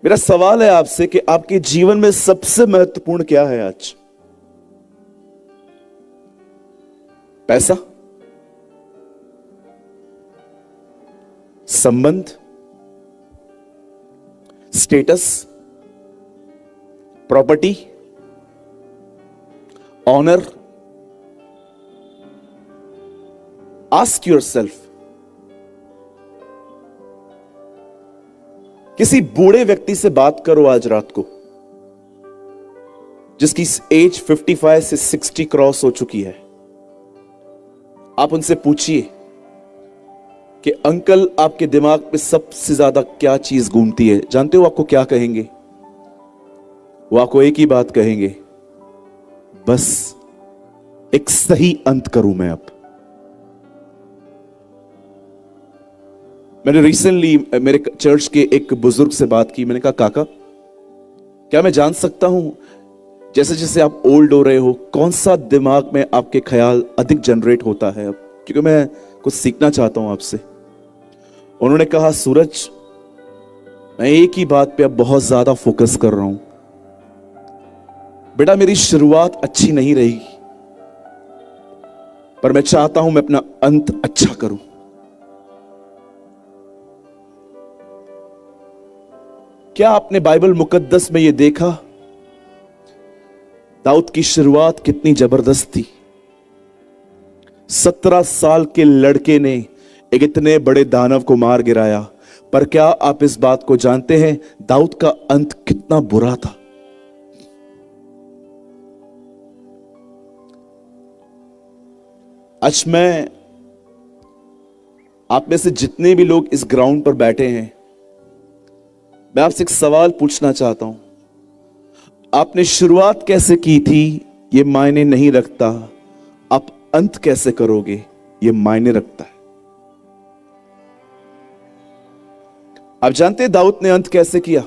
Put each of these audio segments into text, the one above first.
मेरा सवाल है आपसे कि आपके जीवन में सबसे महत्वपूर्ण क्या है आज? पैसा, संबंध, status, property, honour? Ask yourself. किसी बूढ़े व्यक्ति से बात करो आज रात को, जिसकी एज 55 से 60 क्रॉस हो चुकी है। आप उनसे पूछिए कि अंकल, आपके दिमाग में सबसे ज्यादा क्या चीज घूमती है? जानते हो आपको क्या कहेंगे? वो आपको एक ही बात कहेंगे, बस एक सही अंत करूं मैं अब। मैंने रिसेंटली मेरे चर्च के एक बुजुर्ग से बात की। मैंने कहा, काका, क्या मैं जान सकता हूं जैसे जैसे आप ओल्ड हो रहे हो, कौन सा दिमाग में आपके ख्याल अधिक जनरेट होता है अब? क्योंकि मैं कुछ सीखना चाहता हूं आपसे। उन्होंने कहा, सूरज, मैं एक ही बात पे अब बहुत ज्यादा फोकस कर रहा हूं। बेटा, मेरी शुरुआत अच्छी नहीं रही, पर मैं चाहता हूं मैं अपना अंत अच्छा करूं। क्या आपने बाइबल मुकद्दस में यह देखा दाऊद की शुरुआत कितनी जबरदस्त थी? 17 साल के लड़के ने एक इतने बड़े दानव को मार गिराया, पर क्या आप इस बात को जानते हैं दाऊद का अंत कितना बुरा था? आज मैं आप में से जितने भी लोग इस ग्राउंड पर बैठे हैं, मैं आपसे एक सवाल पूछना चाहता हूं। आपने शुरुआत कैसे की थी यह मायने नहीं रखता, आप अंत कैसे करोगे यह मायने रखता है। आप जानते हैं दाऊद ने अंत कैसे किया?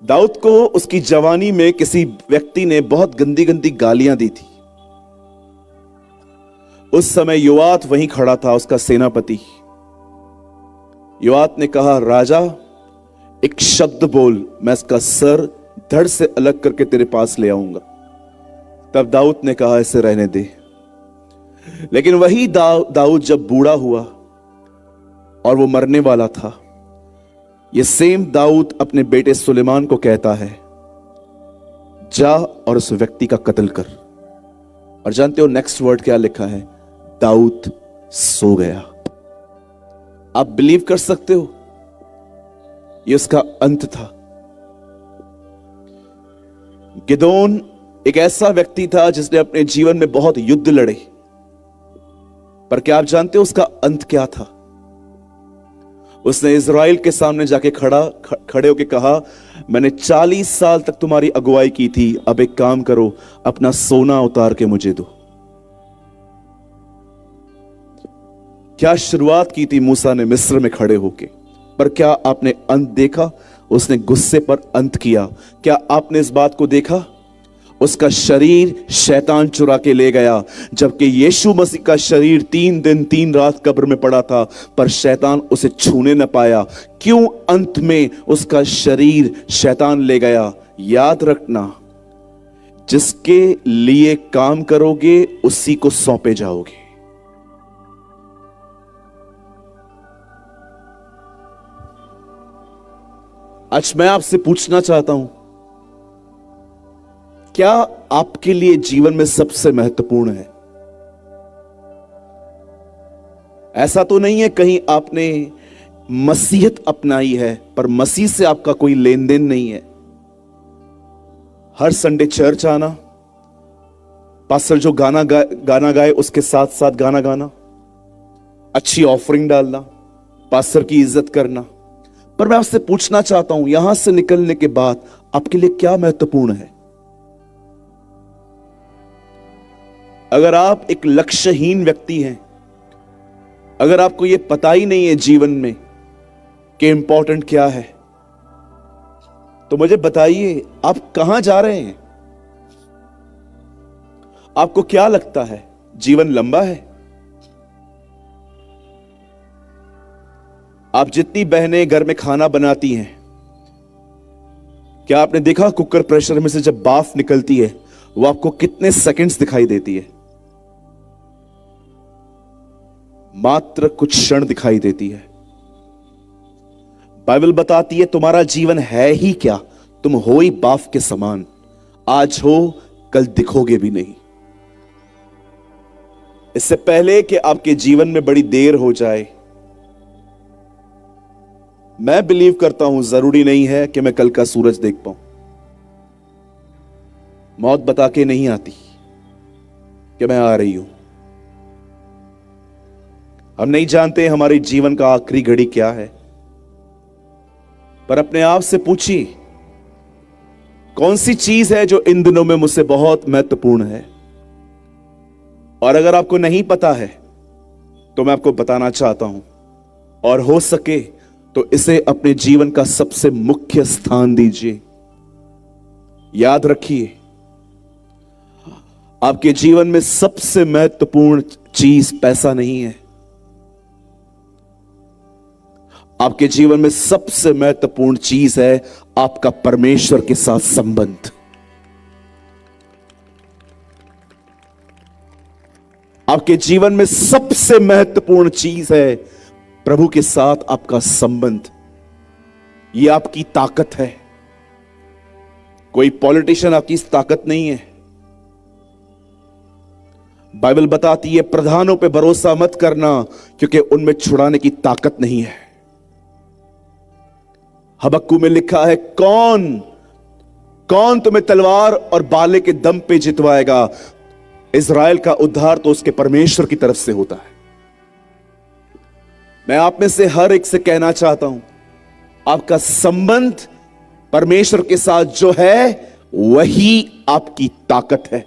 दाऊद को उसकी जवानी में किसी व्यक्ति ने बहुत गंदी गंदी गालियां दी थी। उस समय योआत वहीं खड़ा था, उसका सेनापति। योआत ने कहा, राजा, एक शब्द बोल, मैं इसका सर धड़ से अलग करके तेरे पास ले आऊंगा। तब दाऊद ने कहा, इसे रहने दे। लेकिन वही दाऊद जब बूढ़ा हुआ और वो मरने वाला था, ये सेम दाऊद अपने बेटे सुलेमान को कहता है, जा और उस व्यक्ति का कत्ल कर। और जानते हो नेक्स्ट वर्ड क्या लिखा है? दाऊद सो गया। आप बिलीव कर सकते हो? ये उसका अंत था। गिदोन एक ऐसा व्यक्ति था जिसने अपने जीवन में बहुत युद्ध लड़े, पर क्या आप जानते हो उसका अंत क्या था? उसने इज़राइल के सामने जाके खड़े होके कहा, मैंने 40 साल तक तुम्हारी अगुवाई की थी, अब एक काम करो, अपना सोना उतार के मुझे दो। क्या शुरुआत की थी मूसा ने मिस्र में खड़े होके, पर क्या आपने अंत देखा? उसने गुस्से पर अंत किया। क्या आपने इस बात को देखा? उसका शरीर शैतान चुरा के ले गया, जबकि यीशु मसीह का शरीर 3 दिन 3 रात कब्र में पड़ा था, पर शैतान उसे छूने न पाया। क्यों अंत में उसका शरीर शैतान ले गया? याद रखना, जिसके लिए काम करोगे उसी को सौंपे जाओगे। आज मैं आपसे पूछना चाहता हूं, क्या आपके लिए जीवन में सबसे महत्वपूर्ण है? ऐसा तो नहीं है कहीं आपने मसीहत अपनाई है पर मसीह से आपका कोई लेन देन नहीं है। हर संडे चर्च आना, पास्टर जो गाना गाए उसके साथ साथ गाना गाना, अच्छी ऑफरिंग डालना, पास्टर की इज्जत करना। पर मैं आपसे पूछना चाहता हूं, यहां से निकलने के बाद आपके लिए क्या महत्वपूर्ण है? अगर आप एक लक्ष्यहीन व्यक्ति हैं, अगर आपको यह पता ही नहीं है जीवन में कि इंपॉर्टेंट क्या है, तो मुझे बताइए आप कहां जा रहे हैं? आपको क्या लगता है जीवन लंबा है? आप जितनी बहनें घर में खाना बनाती हैं, क्या आपने देखा कुकर प्रेशर में से जब भाप निकलती है वो आपको कितने सेकंड्स दिखाई देती है? मात्र कुछ क्षण दिखाई देती है। बाइबल बताती है तुम्हारा जीवन है ही क्या, तुम हो ही भाप के समान, आज हो कल दिखोगे भी नहीं। इससे पहले कि आपके जीवन में बड़ी देर हो जाए, मैं बिलीव करता हूं जरूरी नहीं है कि मैं कल का सूरज देख पाऊं। मौत बता के नहीं आती कि मैं आ रही हूं। हम नहीं जानते हमारे जीवन का आखिरी घड़ी क्या है, पर अपने आप से पूछिए कौन सी चीज है जो इन दिनों में मुझसे बहुत महत्वपूर्ण है। और अगर आपको नहीं पता है तो मैं आपको बताना चाहता हूं, और हो सके तो इसे अपने जीवन का सबसे मुख्य स्थान दीजिए। याद रखिए, आपके जीवन में सबसे महत्वपूर्ण चीज पैसा नहीं है। आपके जीवन में सबसे महत्वपूर्ण चीज है आपका परमेश्वर के साथ संबंध। आपके जीवन में सबसे महत्वपूर्ण चीज है प्रभु के साथ आपका संबंध। यह आपकी ताकत है। कोई पॉलिटिशियन आपकी ताकत नहीं है। बाइबल बताती है प्रधानों पे भरोसा मत करना, क्योंकि उनमें छुड़ाने की ताकत नहीं है। हबक्कू में लिखा है कौन तुम्हें तलवार और बाले के दम पे जितवाएगा। इज़राइल का उद्धार तो उसके परमेश्वर की तरफ से होता है। मैं आप में से हर एक से कहना चाहता हूं, आपका संबंध परमेश्वर के साथ जो है वही आपकी ताकत है।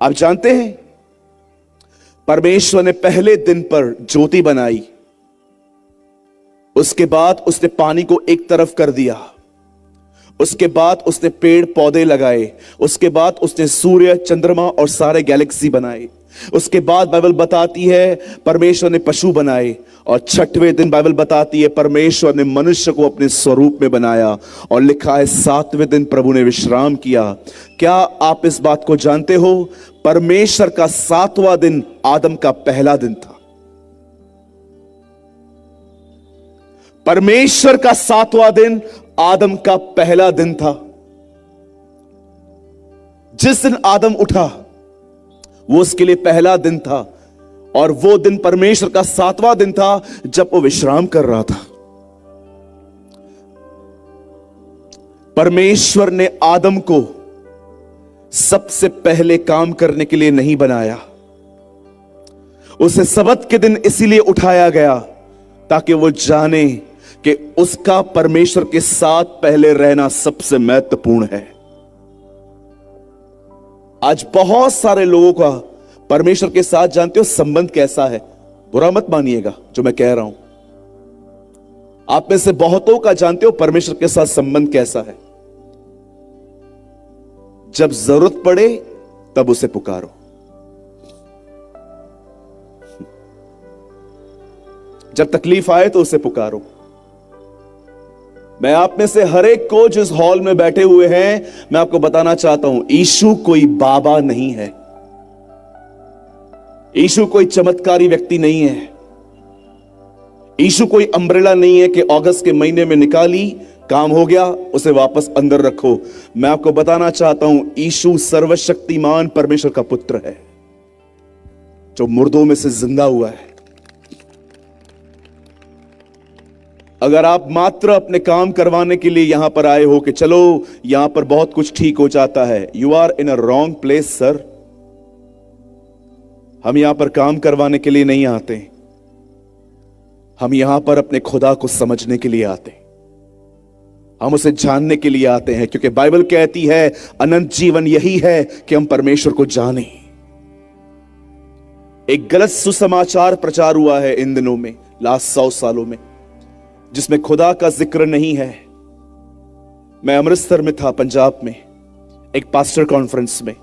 आप जानते हैं परमेश्वर ने पहले दिन पर ज्योति बनाई, उसके बाद उसने पानी को एक तरफ कर दिया, उसके बाद उसने पेड़ पौधे लगाए, उसके बाद उसने सूर्य चंद्रमा और सारे गैलेक्सी बनाए, उसके बाद बाइबल बताती है परमेश्वर ने पशु बनाए, और छठवें दिन बाइबल बताती है परमेश्वर ने मनुष्य को अपने स्वरूप में बनाया, और लिखा है सातवें दिन प्रभु ने विश्राम किया। क्या आप इस बात को जानते हो? परमेश्वर का सातवां दिन आदम का पहला दिन था। परमेश्वर का सातवां दिन आदम का पहला दिन था। जिस दिन आदम उठा वो उसके लिए पहला दिन था, और वो दिन परमेश्वर का सातवां दिन था जब वो विश्राम कर रहा था। परमेश्वर ने आदम को सबसे पहले काम करने के लिए नहीं बनाया। उसे सबत के दिन इसीलिए उठाया गया ताकि वो जाने कि उसका परमेश्वर के साथ पहले रहना सबसे महत्वपूर्ण है। आज बहुत सारे लोगों का परमेश्वर के साथ जानते हो संबंध कैसा है, बुरा मत मानिएगा जो मैं कह रहा हूं। आप में से बहुतों का जानते हो परमेश्वर के साथ संबंध कैसा है। जब जरूरत पड़े तब उसे पुकारो। जब तकलीफ आए तो उसे पुकारो। मैं आप में से हर एक को जिस हॉल में बैठे हुए हैं, मैं आपको बताना चाहता हूं, यीशु कोई बाबा नहीं है। यीशु कोई चमत्कारी व्यक्ति नहीं है। यीशु कोई अम्ब्रेला नहीं है कि अगस्त के महीने में निकाली, काम हो गया, उसे वापस अंदर रखो। मैं आपको बताना चाहता हूं, यीशु सर्वशक्तिमान परमेश्वर का पुत्र है जो मुर्दों में से जिंदा हुआ है। अगर आप मात्र अपने काम करवाने के लिए यहां पर आए हो कि चलो यहां पर बहुत कुछ ठीक हो जाता है, you are in a wrong place sir. हम यहां पर काम करवाने के लिए नहीं आते, हम यहां पर अपने खुदा को समझने के लिए आते हैं, हम उसे जानने के लिए आते हैं, क्योंकि बाइबल कहती है अनंत जीवन यही है कि हम परमेश्वर को जानें। एक गलत सुसमाचार प्रचार हुआ है इन दिनों में, लास्ट 100 सालों में, जिसमें खुदा का जिक्र नहीं है। मैं अमृतसर में था, पंजाब में, एक पास्टर कॉन्फ्रेंस में।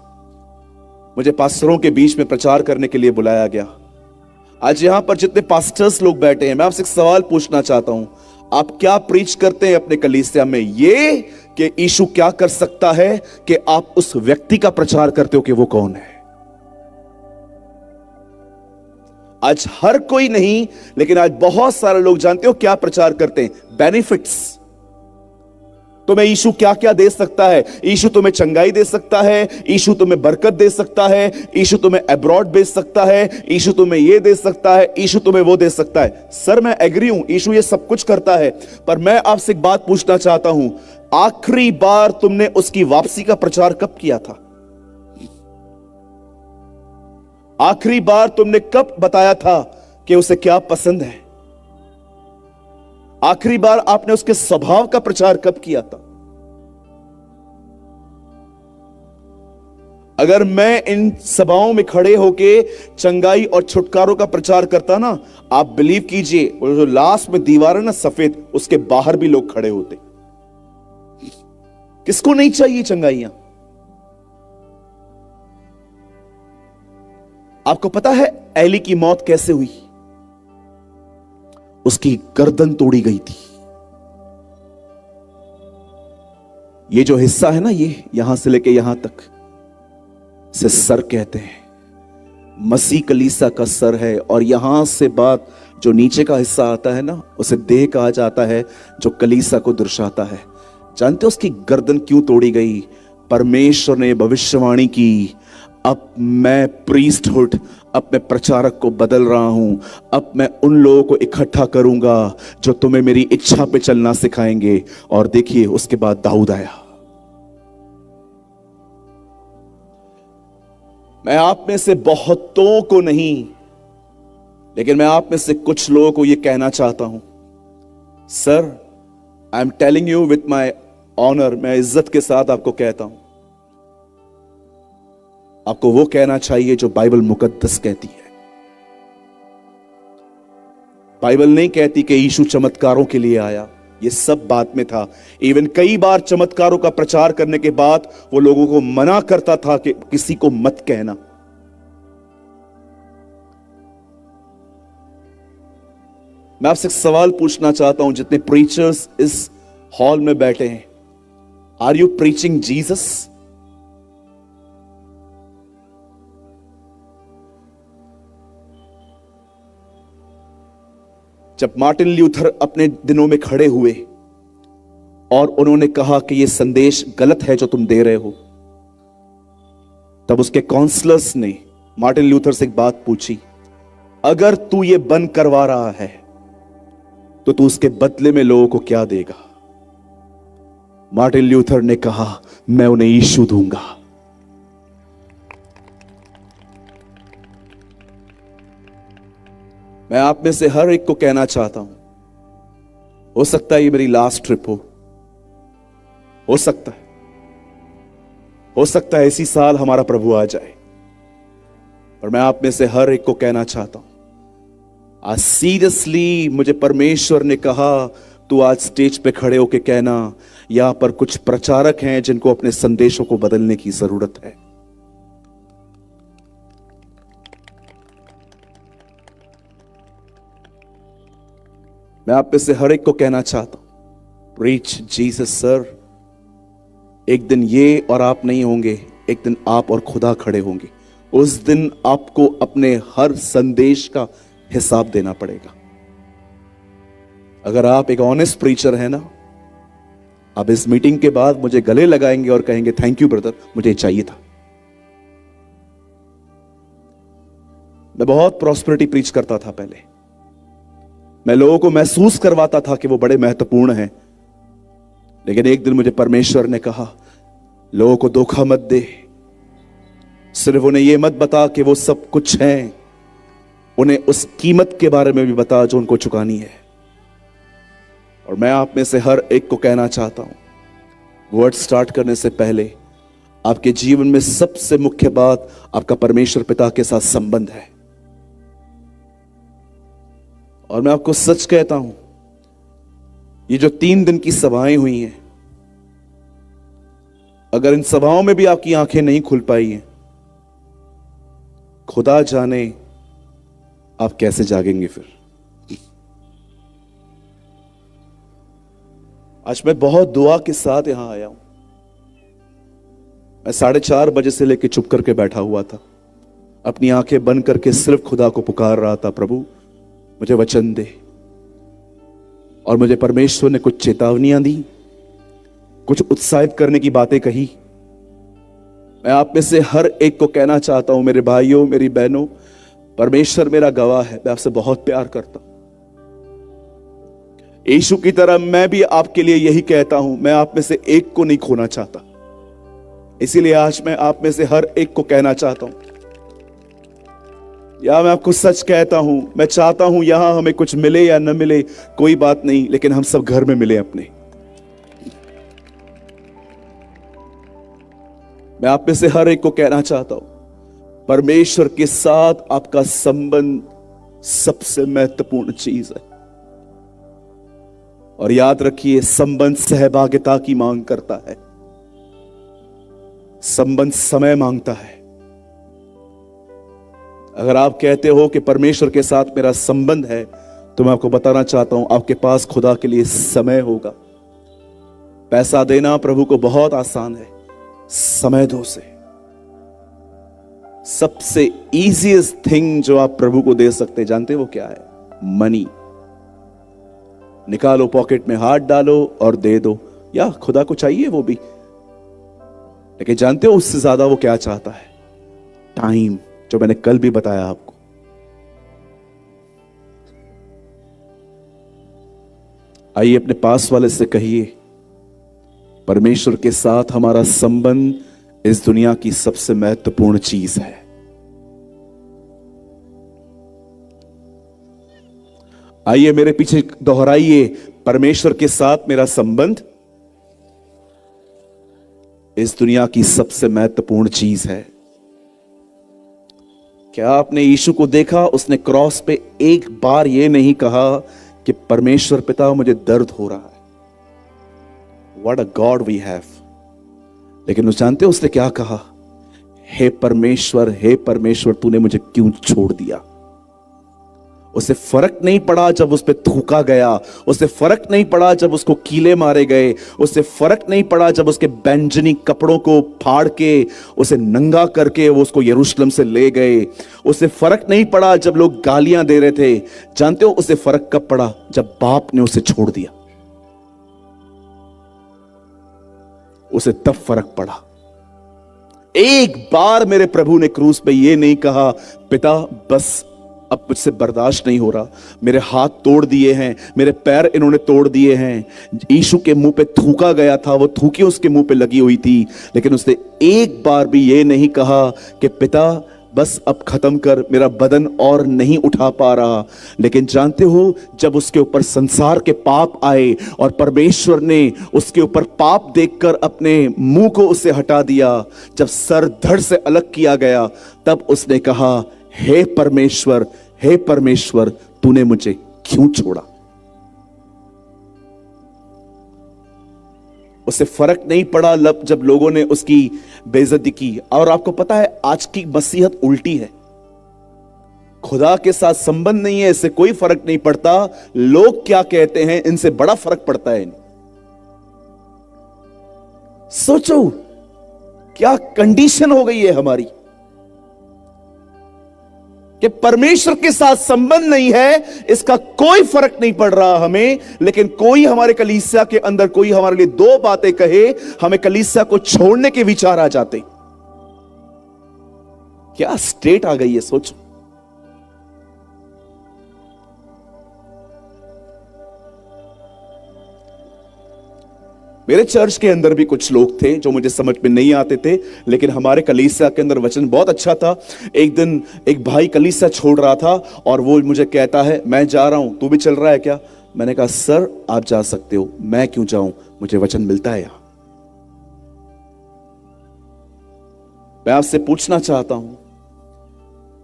मुझे पास्टरों के बीच में प्रचार करने के लिए बुलाया गया। आज यहां पर जितने पास्टर्स लोग बैठे हैं, मैं आपसे एक सवाल पूछना चाहता हूं, आप क्या प्रीच करते हैं अपने कलीसिया में? ये कि यीशु क्या कर सकता है, कि आप उस व्यक्ति का प्रचार करते हो कि वो कौन है? आज हर कोई नहीं, लेकिन आज बहुत सारे लोग जानते हो क्या प्रचार करते हैं? बेनिफिट्स। तुम्हें यीशु क्या क्या दे सकता है? यीशु तुम्हें चंगाई दे सकता है, यीशु तुम्हें बरकत दे सकता है, यीशु तुम्हें अब्रॉड भेज सकता है, यीशु तुम्हें ये दे सकता है, यीशु तुम्हें वो दे सकता है। सर मैं एग्री हूं, यीशु ये सब कुछ करता है, पर मैं आपसे एक बात पूछना चाहता हूं, आखिरी बार तुमने उसकी वापसी का प्रचार कब किया था? आखिरी बार तुमने कब बताया था कि उसे क्या पसंद है? आखिरी बार आपने उसके स्वभाव का प्रचार कब किया था? अगर मैं इन सभाओं में खड़े होके चंगाई और छुटकारों का प्रचार करता ना, आप बिलीव कीजिए, वो जो लास्ट में दीवार है ना सफेद, उसके बाहर भी लोग खड़े होते। किसको नहीं चाहिए चंगाइयां? आपको पता है एली की मौत कैसे हुई? उसकी गर्दन तोड़ी गई थी। ये जो हिस्सा है ना, ये यहां से लेके यहां तक से सर कहते हैं। मसीह कलीसा का सर है, और यहां से बात जो नीचे का हिस्सा आता है ना, उसे देह कहा जाता है, जो कलीसा को दर्शाता है। जानते हो उसकी गर्दन क्यों तोड़ी गई? परमेश्वर ने भविष्यवाणी की, अब मैं प्रीस्टहुड, अब मैं प्रचारक को बदल रहा हूं, अब मैं उन लोगों को इकट्ठा करूंगा जो तुम्हें मेरी इच्छा पे चलना सिखाएंगे। और देखिए उसके बाद दाऊद आया। मैं आप में से बहुतों को नहीं, लेकिन मैं आप में से कुछ लोगों को यह कहना चाहता हूं, sir I am telling you with my honour, मैं इज्जत के साथ आपको कहता हूं, आपको वो कहना चाहिए जो बाइबल मुकद्दस कहती है। बाइबल नहीं कहती कि यीशु चमत्कारों के लिए आया, ये सब बात में था। इवन कई बार चमत्कारों का प्रचार करने के बाद वो लोगों को मना करता था कि किसी को मत कहना। मैं आपसे एक सवाल पूछना चाहता हूं, जितने प्रीचर्स इस हॉल में बैठे हैं, आर यू प्रीचिंग जीसस? जब मार्टिन ल्यूथर अपने दिनों में खड़े हुए और उन्होंने कहा कि यह संदेश गलत है जो तुम दे रहे हो, तब उसके काउंसलर्स ने मार्टिन ल्यूथर से एक बात पूछी, अगर तू ये बंद करवा रहा है तो तू उसके बदले में लोगों को क्या देगा? मार्टिन ल्यूथर ने कहा, मैं उन्हें यीशु दूंगा। मैं आप में से हर एक को कहना चाहता हूं, हो सकता है ये मेरी लास्ट ट्रिप हो सकता है इसी साल हमारा प्रभु आ जाए, और मैं आप में से हर एक को कहना चाहता हूं, आज सीरियसली मुझे परमेश्वर ने कहा, तू आज स्टेज पे खड़े होके कहना, यहां पर कुछ प्रचारक हैं जिनको अपने संदेशों को बदलने की जरूरत है। मैं आप में से हर एक को कहना चाहता हूं, प्रीच जीसस सर। एक दिन ये और आप नहीं होंगे, एक दिन आप और खुदा खड़े होंगे। उस दिन आपको अपने हर संदेश का हिसाब देना पड़ेगा। अगर आप एक ऑनेस्ट प्रीचर है ना, आप इस मीटिंग के बाद मुझे गले लगाएंगे और कहेंगे, थैंक यू ब्रदर, मुझे चाहिए था। मैं बहुत प्रॉस्पेरिटी प्रीच करता था पहले, मैं लोगों को महसूस करवाता था कि वो बड़े महत्वपूर्ण हैं, लेकिन एक दिन मुझे परमेश्वर ने कहा, लोगों को धोखा मत दे, सिर्फ उन्हें यह मत बता कि वो सब कुछ हैं, उन्हें उस कीमत के बारे में भी बता जो उनको चुकानी है। और मैं आप में से हर एक को कहना चाहता हूं, वर्ड स्टार्ट करने से पहले आपके जीवन में सबसे मुख्य बात आपका परमेश्वर पिता के साथ संबंध है। और मैं आपको सच कहता हूं, ये जो 3 दिन की सभाएं हुई हैं, अगर इन सभाओं में भी आपकी आंखें नहीं खुल पाई हैं, खुदा जाने आप कैसे जागेंगे फिर? आज मैं बहुत दुआ के साथ यहां आया हूं। मैं 4:30 से लेकर चुप करके बैठा हुआ था, अपनी आंखें बंद करके सिर्फ खुदा को पुकार रहा था, प्रभु मुझे वचन दे। और मुझे परमेश्वर ने कुछ चेतावनियां दी, कुछ उत्साहित करने की बातें कही। मैं आप में से हर एक को कहना चाहता हूं, मेरे भाइयों मेरी बहनों, परमेश्वर मेरा गवाह है, मैं आपसे बहुत प्यार करता हूं। यीशु की तरह मैं भी आपके लिए यही कहता हूं, मैं आप में से एक को नहीं खोना चाहता। इसीलिए आज मैं आप में से हर एक को कहना चाहता हूं, या मैं आपको सच कहता हूं, मैं चाहता हूं यहां हमें कुछ मिले या न मिले कोई बात नहीं, लेकिन हम सब घर में मिले अपने। मैं आप में से हर एक को कहना चाहता हूं, परमेश्वर के साथ आपका संबंध सबसे महत्वपूर्ण चीज है। और याद रखिए, संबंध सहभागिता की मांग करता है, संबंध समय मांगता है। अगर आप कहते हो कि परमेश्वर के साथ मेरा संबंध है, तो मैं आपको बताना चाहता हूं, आपके पास खुदा के लिए समय होगा। पैसा देना प्रभु को बहुत आसान है, समय दो से। सबसे इजीएस्ट थिंग जो आप प्रभु को दे सकते जानते वो क्या है? मनी। निकालो, पॉकेट में हाथ डालो और दे दो। या खुदा को चाहिए वो भी, लेकिन जानते हो उससे ज्यादा वो क्या चाहता है? टाइम, जो मैंने कल भी बताया आपको। आइए अपने पास वाले से कहिए, परमेश्वर के साथ हमारा संबंध इस दुनिया की सबसे महत्वपूर्ण चीज है। आइए मेरे पीछे दोहराइए, परमेश्वर के साथ मेरा संबंध इस दुनिया की सबसे महत्वपूर्ण चीज है। क्या आपने यीशु को देखा? उसने क्रॉस पे एक बार यह नहीं कहा कि परमेश्वर पिता मुझे दर्द हो रहा है। What a God we have। लेकिन उस जानते हो उसने क्या कहा? हे परमेश्वर तूने मुझे क्यों छोड़ दिया? उसे फर्क नहीं पड़ा जब उस पे थूका गया, उसे फर्क नहीं पड़ा जब उसको कीले मारे गए, उसे फर्क नहीं पड़ा जब उसके बैंजनी कपड़ों को फाड़ के उसे नंगा करके वो उसको यरूशलेम से ले गए, उसे फर्क नहीं पड़ा जब लोग गालियां दे रहे थे। जानते हो उसे फर्क कब पड़ा? जब बाप ने उसे छोड़ दिया, उसे तब फर्क पड़ा। एक बार मेरे प्रभु ने क्रूस पे ये नहीं कहा, पिता बस अब मुझसे बर्दाश्त नहीं हो रहा, मेरे हाथ तोड़ दिए हैं, मेरे पैर इन्होंने तोड़ दिए हैं। यीशु के मुंह पे थूका गया था, वो थूकी उसके मुंह पे लगी हुई थी, लेकिन उसने एक बार भी ये नहीं कहा कि पिता बस अब खत्म कर, मेरा बदन और नहीं उठा पा रहा। लेकिन जानते हो, जब उसके ऊपर संसार के पाप आए और परमेश्वर ने उसके ऊपर पाप देखकर अपने मुंह को उससे हटा दिया, जब सर धड़ से अलग किया गया, तब उसने कहा, हे परमेश्वर तूने मुझे क्यों छोड़ा? उसे फर्क नहीं पड़ा जब लोगों ने उसकी बेइज्जती की। और आपको पता है आज की मसीहत उल्टी है। खुदा के साथ संबंध नहीं है, इससे कोई फर्क नहीं पड़ता लोग क्या कहते हैं, इनसे बड़ा फर्क पड़ता है। सोचो क्या कंडीशन हो गई है हमारी कि परमेश्वर के साथ संबंध नहीं है, इसका कोई फर्क नहीं पड़ रहा हमें। लेकिन कोई हमारे कलीसिया के अंदर कोई हमारे लिए दो बातें कहे, हमें कलीसिया को छोड़ने के विचार आ जाते। क्या स्टेट आ गई है, सोचो। मेरे चर्च के अंदर भी कुछ लोग थे जो मुझे समझ में नहीं आते थे, लेकिन हमारे कलीसिया के अंदर वचन बहुत अच्छा था। एक दिन एक भाई कलीसिया छोड़ रहा था और वो मुझे कहता है, मैं जा रहा हूं, तू भी चल रहा है क्या? मैंने कहा, सर आप जा सकते हो, मैं क्यों जाऊं, मुझे वचन मिलता है यहां। मैं आपसे पूछना चाहता हूं,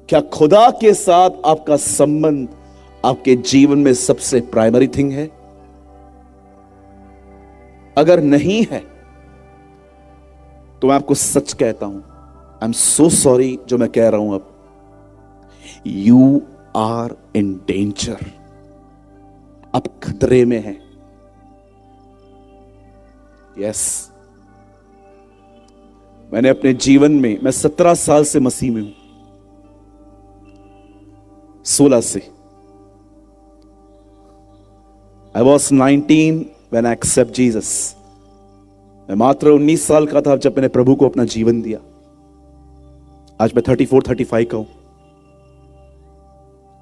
क्या खुदा के साथ आपका संबंध आपके जीवन में सबसे प्राइमरी थिंग है? अगर नहीं है तो मैं आपको सच कहता हूं, आई एम सो सॉरी जो मैं कह रहा हूं, अब यू आर इन डेंजर, आप खतरे में हैं। यस, मैंने अपने जीवन में, मैं 17 साल से मसीह में हूं, 16 से। I was 19 when I accept Jesus. मैं मात्र 19 साल का था जब मैंने प्रभु को अपना जीवन दिया। आज मैं 34-35 का हूं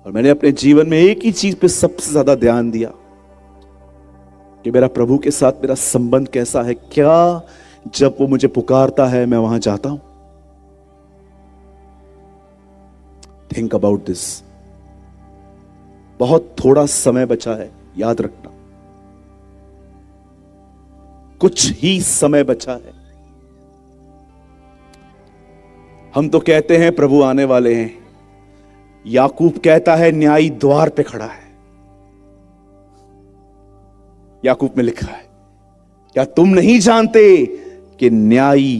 और मैंने अपने जीवन में एक ही चीज पे सबसे ज्यादा ध्यान दिया कि मेरा प्रभु के साथ मेरा संबंध कैसा है। क्या जब वो मुझे पुकारता है मैं वहां जाता हूं? Think about this. बहुत थोड़ा समय बचा है, याद रखना, कुछ ही समय बचा है। हम तो कहते हैं प्रभु आने वाले हैं, याकूब कहता है न्यायी द्वार पे खड़ा है। याकूब में लिखा है, क्या तुम नहीं जानते कि न्यायी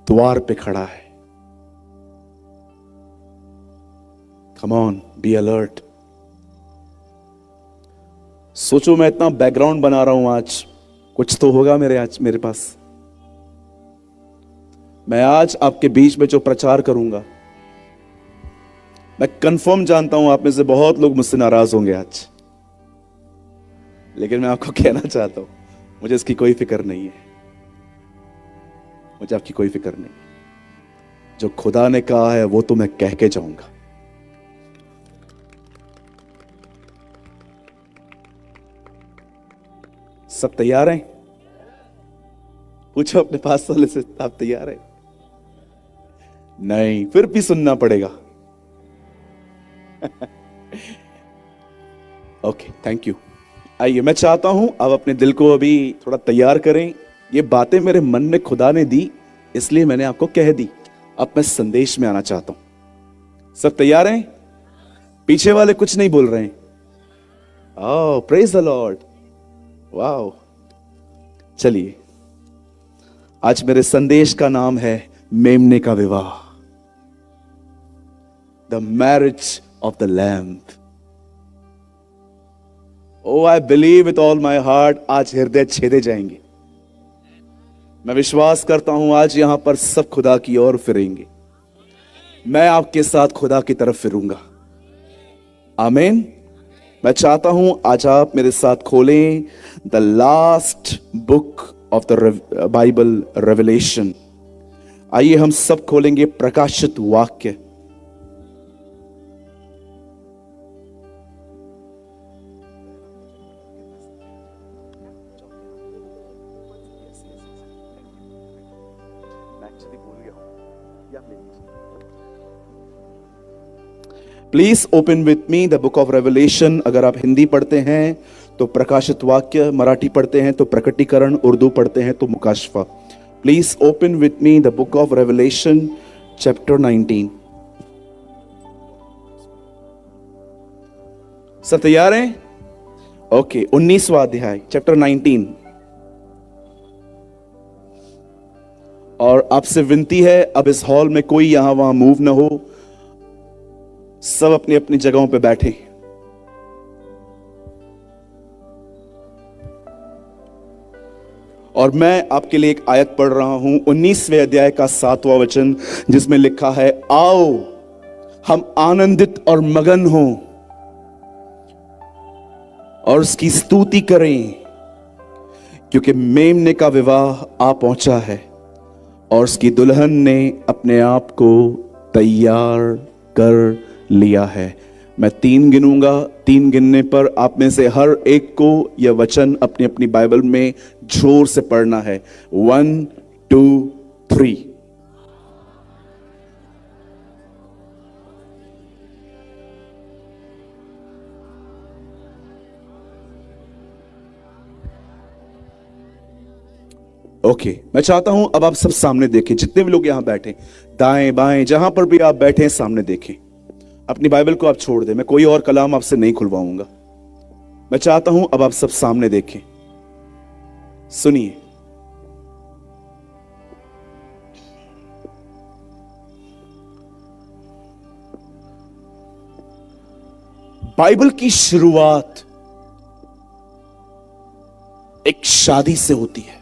द्वार पे खड़ा है? Come on, be alert. सोचो, मैं इतना बैकग्राउंड बना रहा हूं, आज कुछ तो होगा मेरे पास। मैं आज आपके बीच में जो प्रचार करूंगा, मैं कंफर्म जानता हूं आप में से बहुत लोग मुझसे नाराज होंगे आज, लेकिन मैं आपको कहना चाहता हूं, मुझे इसकी कोई फिक्र नहीं है। मुझे आपकी कोई फिक्र नहीं। जो खुदा ने कहा है वो तो मैं कह के जाऊंगा। सब तैयार हैं? पूछो अपने पास वाले से, आप तैयार हैं? नहीं, फिर भी सुनना पड़ेगा। Okay, thank you. आइए, मैं चाहता हूं आप अपने दिल को अभी थोड़ा तैयार करें। ये बातें मेरे मन में खुदा ने दी, इसलिए मैंने आपको कह दी। अब मैं संदेश में आना चाहता हूं। सब तैयार हैं? पीछे वाले कुछ नहीं बोल रहे हैं। ओह, प्रेज द लॉर्ड। वाओ। चलिए, आज मेरे संदेश का नाम है मेमने का विवाह, the marriage of the lamb. Oh, I believe with all my heart, आज हृदय छेदे जाएंगे। मैं विश्वास करता हूं आज यहां पर सब खुदा की ओर फिरेंगे। मैं आपके साथ खुदा की तरफ फिरूंगा। आमीन। मैं चाहता हूं आज आप मेरे साथ खोलें the last book of the Bible, revelation. आइए हम सब खोलेंगे प्रकाशित वाक्य। Please open with me the book of revelation. अगर आप हिंदी पढ़ते हैं तो प्रकाशित वाक्य, मराठी पढ़ते हैं तो प्रकटीकरण, उर्दू पढ़ते हैं तो मुकाशफा। Please open with me the book of revelation chapter 19। सब तैयार हैं? ओके, 19वां अध्याय, चैप्टर 19। और आपसे विनती है, अब इस हॉल में कोई यहां वहां मूव ना हो, सब अपनी अपनी जगहों पे बैठे। और मैं आपके लिए एक आयत पढ़ रहा हूं, 19वें अध्याय का 7वां वचन, जिसमें लिखा है, आओ हम आनंदित और मगन हों और उसकी स्तुति करें, क्योंकि मेमने का विवाह आ पहुंचा है और उसकी दुल्हन ने अपने आप को तैयार कर लिया है। मैं 3 गिनूंगा, 3 गिनने पर आप में से हर एक को यह वचन अपनी अपनी बाइबल में जोर से पढ़ना है। 1 2 3। ओके, मैं चाहता हूं अब आप सब सामने देखें। जितने भी लोग यहां बैठे, दाएं बाएं जहां पर भी आप बैठे हैं, सामने देखें। अपनी बाइबल को आप छोड़ दें, मैं कोई और कलाम आपसे नहीं खुलवाऊंगा। मैं चाहता हूं अब आप सब सामने देखें, सुनिए। बाइबल की शुरुआत एक शादी से होती है।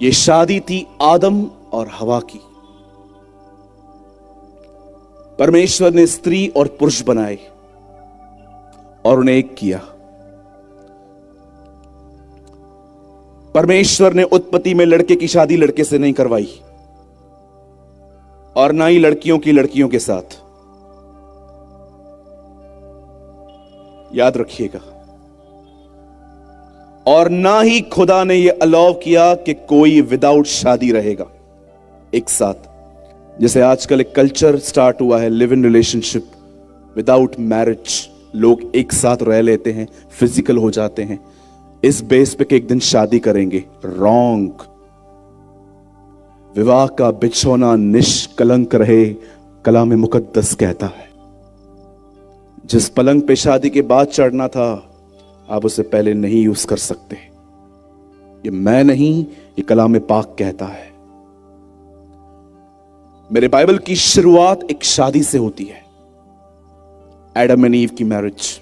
यह शादी थी आदम और हवा की। परमेश्वर ने स्त्री और पुरुष बनाए और उन्हें एक किया। परमेश्वर ने उत्पत्ति में लड़के की शादी लड़के से नहीं करवाई और ना ही लड़कियों की लड़कियों के साथ। याद रखिएगा। और ना ही खुदा ने यह अलाउ किया कि कोई विदाउट शादी रहेगा एक साथ। जैसे आजकल एक कल्चर स्टार्ट हुआ है, live in relationship without marriage. लोग एक साथ रह लेते हैं, फिजिकल हो जाते हैं इस बेस पे कि एक दिन शादी करेंगे। रॉन्ग। विवाह का बिछौना निष्कलंक रहे, कलाम मुकद्दस कहता है। जिस पलंग पे शादी के बाद चढ़ना था, आप उसे पहले नहीं यूज कर सकते। ये मैं नहीं, ये कलाम पाक कहता है। मेरे बाइबल की शुरुआत एक शादी से होती है। एडम एंड ईव की मैरिज।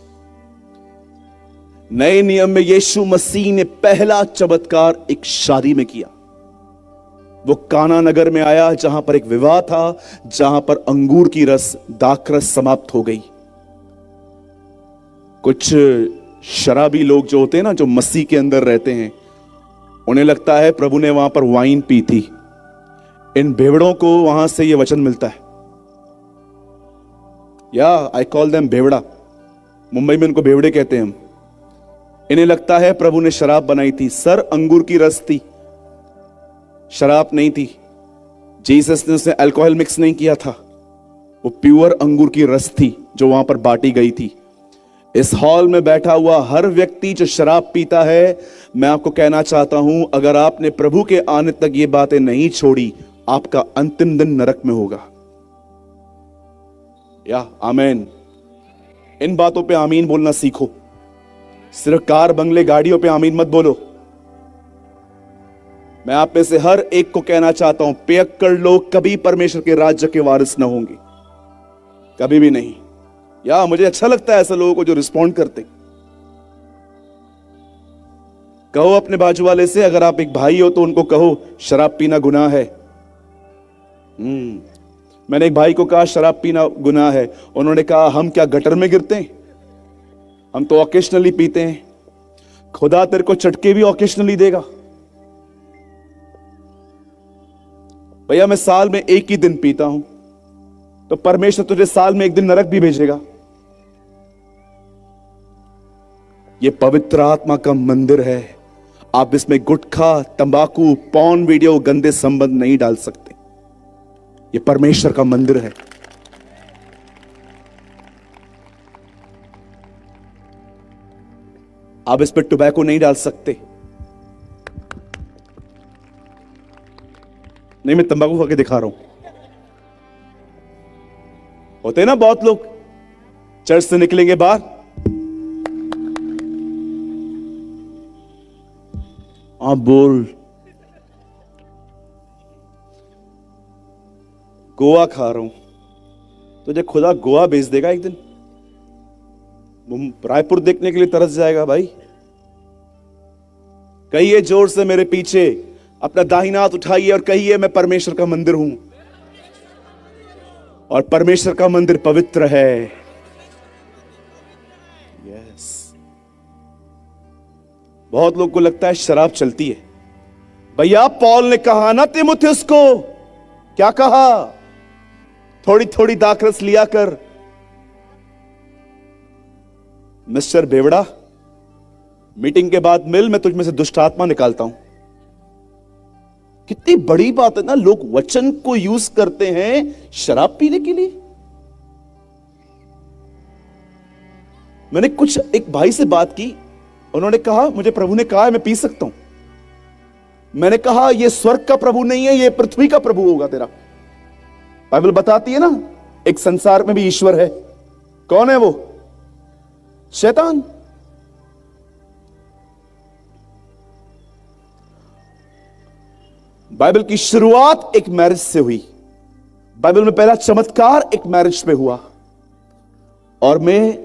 नए नियम में यीशु मसीह ने पहला चमत्कार एक शादी में किया। वो काना नगर में आया, जहां पर एक विवाह था, जहां पर अंगूर की रस, दाखरस समाप्त हो गई। कुछ शराबी लोग जो होते हैं ना, जो मसीह के अंदर रहते हैं, उन्हें लगता है प्रभु ने वहां पर वाइन पी थी। इन भेवड़ों को वहां से यह वचन मिलता है। या आई कॉल देम भेवड़ा। मुंबई में उनको भेवड़े कहते हैं हम। इन्हें लगता है प्रभु ने शराब बनाई थी। सर, अंगूर की रस थी, शराब नहीं थी। जीसस ने उसमें अल्कोहल मिक्स नहीं किया था। वो प्योर अंगूर की रस थी जो वहां पर बांटी गई थी। इस हॉल में बैठा हुआ हर व्यक्ति जो शराब पीता है, मैं आपको कहना चाहता हूं, अगर आपने प्रभु के आने तक ये बातें नहीं छोड़ी, आपका अंतिम दिन नरक में होगा। या आमीन। इन बातों पे आमीन बोलना सीखो। सिर्फ कार, बंगले, गाड़ियों पे आमीन मत बोलो। मैं आप में से हर एक को कहना चाहता हूं, पियक्कड़ लोग कभी परमेश्वर के राज्य के वारिस न होंगे, कभी भी नहीं। या मुझे अच्छा लगता है ऐसे लोगों को जो रिस्पॉन्ड करते। कहो अपने बाजू वाले से, अगर आप एक भाई हो तो उनको कहो शराब पीना गुनाह है। मैंने एक भाई को कहा शराब पीना गुनाह है। उन्होंने कहा हम क्या गटर में गिरते हैं? हम तो ऑकेशनली पीते हैं। खुदा तेरे को चटके भी ऑकेशनली देगा। भैया मैं साल में एक ही दिन पीता हूं, तो परमेश्वर तुझे साल में एक दिन नरक भी भेजेगा। यह पवित्र आत्मा का मंदिर है। आप इसमें गुटखा, तंबाकू, पॉर्न वीडियो, गंदे संबंध नहीं डाल सकते। यह परमेश्वर का मंदिर है। आप इस पर टोबैको नहीं डाल सकते। नहीं, मैं तंबाकू खा के दिखा रहा हूं। होते हैं ना बहुत लोग, चर्च से निकलेंगे बाहर, आप बोल गोवा खा रहा हूं, तुझे खुदा गोवा भेज देगा एक दिन। रायपुर देखने के लिए तरस जाएगा भाई। कहिए जोर से मेरे पीछे, अपना दाहिना हाथ उठाइए और कहिए मैं परमेश्वर का मंदिर हूं और परमेश्वर का मंदिर पवित्र है। यस। बहुत लोग को लगता है शराब चलती है। भैया पॉल ने कहा ना तीमुथियुस को, क्या कहा? थोड़ी थोड़ी दाखरस लिया कर। मिस्टर बेवड़ा, मीटिंग के बाद मिल, मैं तुझ में से दुष्ट आत्मा निकालता हूं। कितनी बड़ी बात है ना। लोग वचन को यूज करते हैं शराब पीने के लिए। मैंने एक भाई से बात की, उन्होंने कहा मुझे प्रभु ने कहा है मैं पी सकता हूं। मैंने कहा यह स्वर्ग का प्रभु नहीं है, यह पृथ्वी का प्रभु होगा तेरा। बाइबल बताती है ना, एक संसार में भी ईश्वर है। कौन है वो? शैतान। बाइबल की शुरुआत एक मैरिज से हुई। बाइबल में पहला चमत्कार एक मैरिज पे हुआ। और मैं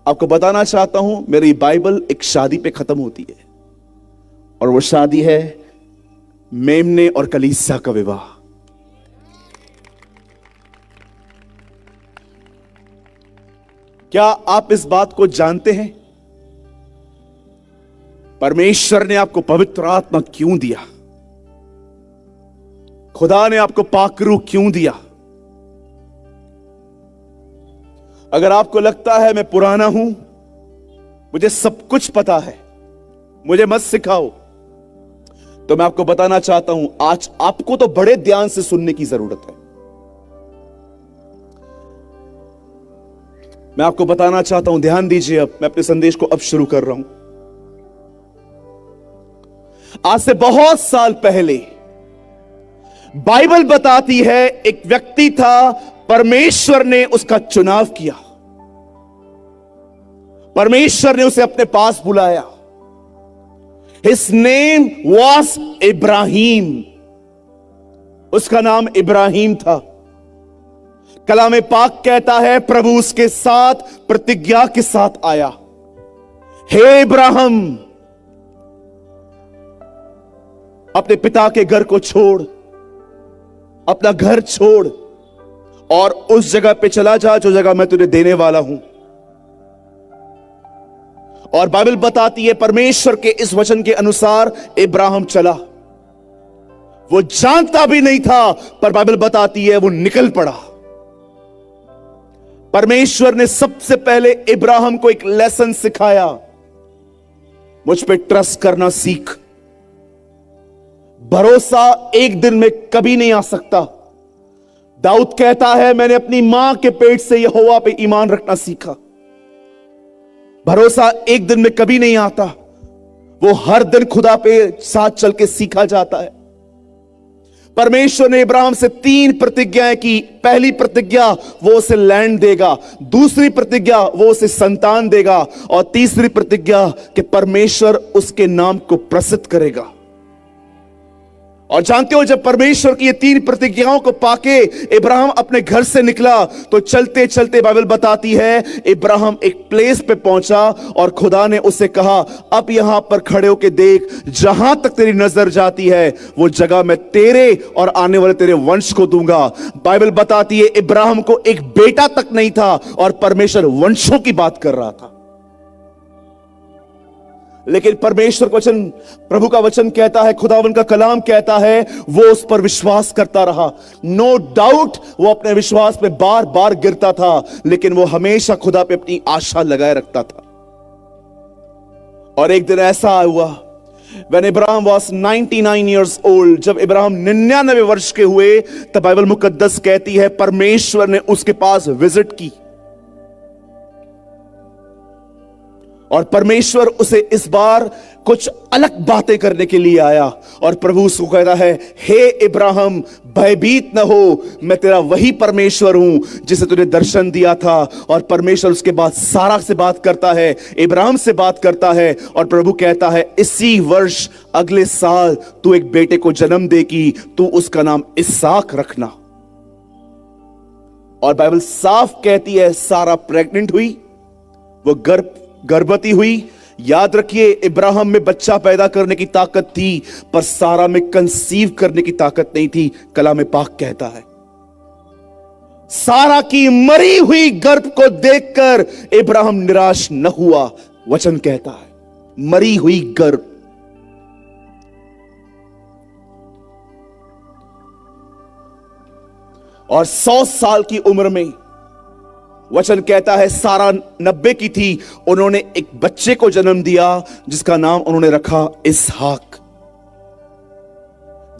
आपको बताना चाहता हूं, मेरी बाइबल एक शादी पे खत्म होती है, और वो शादी है मेमने और कलीसिया का विवाह। क्या आप इस बात को जानते हैं? परमेश्वर ने आपको पवित्र आत्मा क्यों दिया? खुदा ने आपको पाक रूह क्यों दिया? अगर आपको लगता है मैं पुराना हूं, मुझे सब कुछ पता है, मुझे मत सिखाओ, तो मैं आपको बताना चाहता हूं, आज आपको तो बड़े ध्यान से सुनने की जरूरत है। मैं आपको बताना चाहता हूं, ध्यान दीजिए। अब मैं अपने संदेश को अब शुरू कर रहा हूं। आज से बहुत साल पहले बाइबल बताती है, एक व्यक्ति था, परमेश्वर ने उसका चुनाव किया, परमेश्वर ने उसे अपने पास बुलाया। His name was Ibrahim. उसका नाम इब्राहिम था। कलाम पाक कहता है, प्रभु उसके साथ प्रतिज्ञा के साथ आया, हे इब्राहिम, अपने पिता के घर को छोड़, अपना घर छोड़, और उस जगह पे चला जा जो जगह मैं तुझे देने वाला हूं। और बाइबल बताती है, परमेश्वर के इस वचन के अनुसार इब्राहिम चला। वो जानता भी नहीं था, पर बाइबल बताती है वो निकल पड़ा। परमेश्वर ने सबसे पहले इब्राहिम को एक लेसन सिखाया, मुझ पे ट्रस्ट करना सीख। भरोसा एक दिन में कभी नहीं आ सकता। दाऊद कहता है, मैंने अपनी मां के पेट से यहोवा पे ईमान रखना सीखा। भरोसा एक दिन में कभी नहीं आता, वो हर दिन खुदा पे साथ चल के सीखा जाता है। परमेश्वर ने इब्राहिम से 3 प्रतिज्ञाएं की। पहली प्रतिज्ञा, वो उसे लैंड देगा। दूसरी प्रतिज्ञा, वो उसे संतान देगा। और तीसरी प्रतिज्ञा कि परमेश्वर उसके नाम को प्रसिद्ध करेगा। और जानते हो, जब परमेश्वर की ये 3 प्रतिज्ञाओं को पाके इब्राहिम अपने घर से निकला, तो चलते चलते बाइबल बताती है, इब्राहिम एक प्लेस पे पहुंचा और खुदा ने उसे कहा, अब यहां पर खड़े होके देख, जहां तक तेरी नजर जाती है वो जगह मैं तेरे और आने वाले तेरे वंश को दूंगा। बाइबल बताती है, इब्राहिम को एक बेटा तक नहीं था और परमेश्वर वंशों की बात कर रहा था। लेकिन परमेश्वर का वचन, प्रभु का वचन कहता है, खुदावन का कलाम कहता है, वो उस पर विश्वास करता रहा। नो डाउट वो अपने विश्वास पे बार बार गिरता था, लेकिन वो हमेशा खुदा पे अपनी आशा लगाए रखता था। और एक दिन ऐसा हुआ, When Abraham was 99 years old, जब इब्राहिम 99 वर्ष के हुए, तब बाइबल मुकद्दस कहती है, परमेश्वर ने उसके पास विजिट की और परमेश्वर उसे इस बार कुछ अलग बातें करने के लिए आया। और प्रभु उसको कहता है, हे इब्राहिम, भयभीत न हो, मैं तेरा वही परमेश्वर हूं जिसे तुझे दर्शन दिया था। और परमेश्वर उसके बाद सारा से बात करता है, इब्राहिम से बात करता है, और प्रभु कहता है, इसी वर्ष अगले साल तू एक बेटे को जन्म देगी, तू उसका नाम इसहाक रखना। और बाइबल साफ कहती है, सारा प्रेग्नेंट हुई, वो गर्भवती हुई। याद रखिए, इब्राहिम में बच्चा पैदा करने की ताकत थी, पर सारा में कंसीव करने की ताकत नहीं थी। कलाम पाक कहता है, सारा की मरी हुई गर्भ को देखकर इब्राहिम निराश न हुआ। वचन कहता है, मरी हुई गर्भ। और 100 साल की उम्र में, वचन कहता है, सारा 90 की थी, उन्होंने एक बच्चे को जन्म दिया जिसका नाम उन्होंने रखा इसहाक।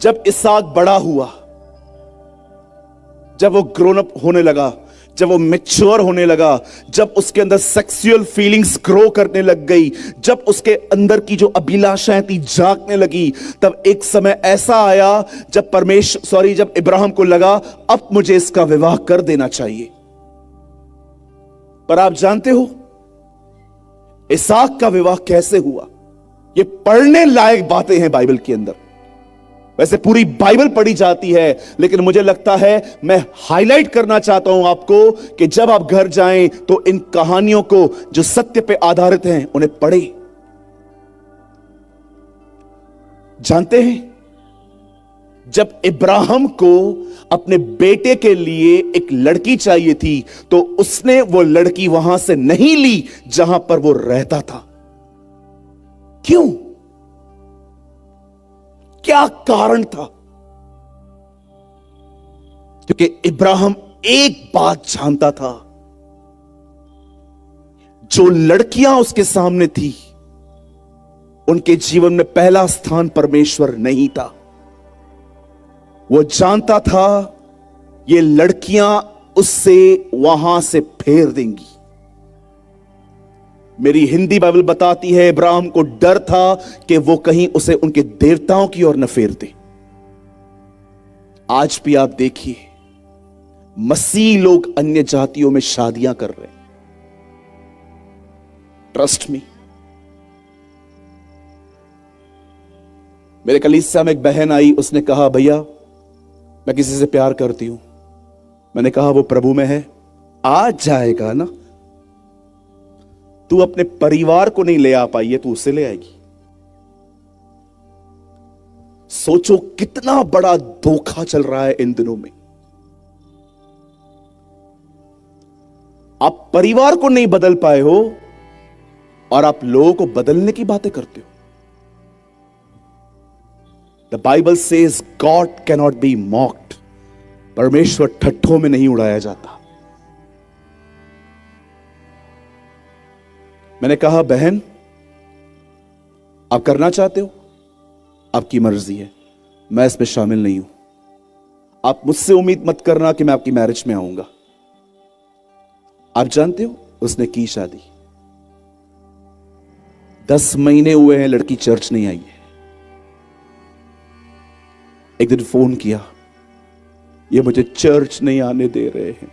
जब इसहाक बड़ा हुआ, जब वो ग्रोन अप होने लगा, जब वो मैच्योर होने लगा, जब उसके अंदर सेक्सुअल फीलिंग्स ग्रो करने लग गई, जब उसके अंदर की जो अभिलाषाएं थी जागने लगी, तब एक समय ऐसा आया जब इब्राहिम को लगा, अब मुझे इसका विवाह कर देना चाहिए। पर आप जानते हो इसहाक का विवाह कैसे हुआ? ये पढ़ने लायक बातें हैं बाइबल के अंदर। वैसे पूरी बाइबल पढ़ी जाती है, लेकिन मुझे लगता है मैं हाईलाइट करना चाहता हूं आपको कि जब आप घर जाएं तो इन कहानियों को जो सत्य पे आधारित हैं उन्हें पढ़ें। जानते हैं, जब इब्राहिम को अपने बेटे के लिए एक लड़की चाहिए थी तो उसने वो लड़की वहां से नहीं ली जहां पर वो रहता था। क्यों? क्या कारण था? क्योंकि इब्राहिम एक बात जानता था, जो लड़कियां उसके सामने थी उनके जीवन में पहला स्थान परमेश्वर नहीं था। वो जानता था ये लड़कियां उससे वहां से फेर देंगी। मेरी हिंदी बाइबल बताती है इब्राहिम को डर था कि वो कहीं उसे उनके देवताओं की ओर न फेर दे। आज भी आप देखिए, मसीह लोग अन्य जातियों में शादियां कर रहे हैं। Trust me. मेरे कलीसिया में एक बहन आई, उसने कहा भैया मैं किसी से प्यार करती हूं। मैंने कहा वो प्रभु में है, आ जाएगा ना। तू अपने परिवार को नहीं ले आ पाई है, तू उसे ले आएगी। सोचो कितना बड़ा धोखा चल रहा है इन दिनों में। आप परिवार को नहीं बदल पाए हो और आप लोगों को बदलने की बातें करते हो। The Bible says God cannot be mocked. परमेश्वर ठट्ठों में नहीं उड़ाया जाता। मैंने कहा बहन आप करना चाहते हो, आपकी मर्जी है, मैं इसमें शामिल नहीं हूं। आप मुझसे उम्मीद मत करना कि मैं आपकी मैरिज में आऊंगा। आप जानते हो उसने की शादी, 10 महीने हुए हैं, लड़की चर्च नहीं आई है। एक दिन फोन किया, ये मुझे चर्च नहीं आने दे रहे हैं।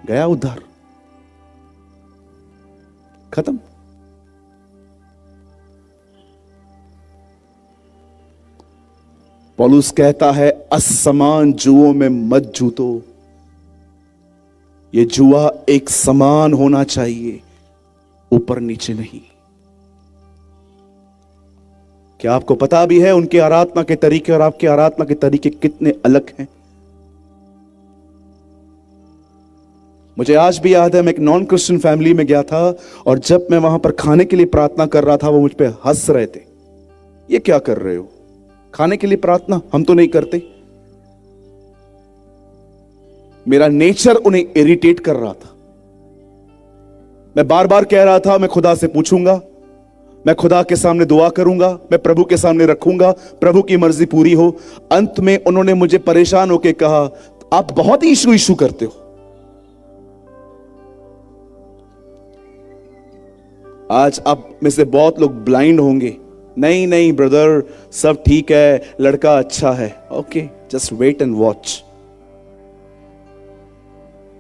गया उधर, खत्म। पौलुस कहता है असमान जुओं में मत जूतो। ये जुआ एक समान होना चाहिए, ऊपर नीचे नहीं। क्या आपको पता भी है उनके आराधना के तरीके और आपके आराधना के तरीके कितने अलग हैं? मुझे आज भी याद है, मैं एक नॉन क्रिश्चियन फैमिली में गया था और जब मैं वहां पर खाने के लिए प्रार्थना कर रहा था वो मुझ पे हंस रहे थे। ये क्या कर रहे हो, खाने के लिए प्रार्थना? हम तो नहीं करते। मेरा नेचर उन्हें इरिटेट कर रहा था। मैं बार बार कह रहा था मैं खुदा से पूछूंगा, मैं खुदा के सामने दुआ करूंगा, मैं प्रभु के सामने रखूंगा, प्रभु की मर्जी पूरी हो। अंत में उन्होंने मुझे परेशान होकर कहा आप बहुत ही इशू करते हो। आज आप में से बहुत लोग ब्लाइंड होंगे, नहीं नहीं ब्रदर सब ठीक है, लड़का अच्छा है। Okay, just wait and watch.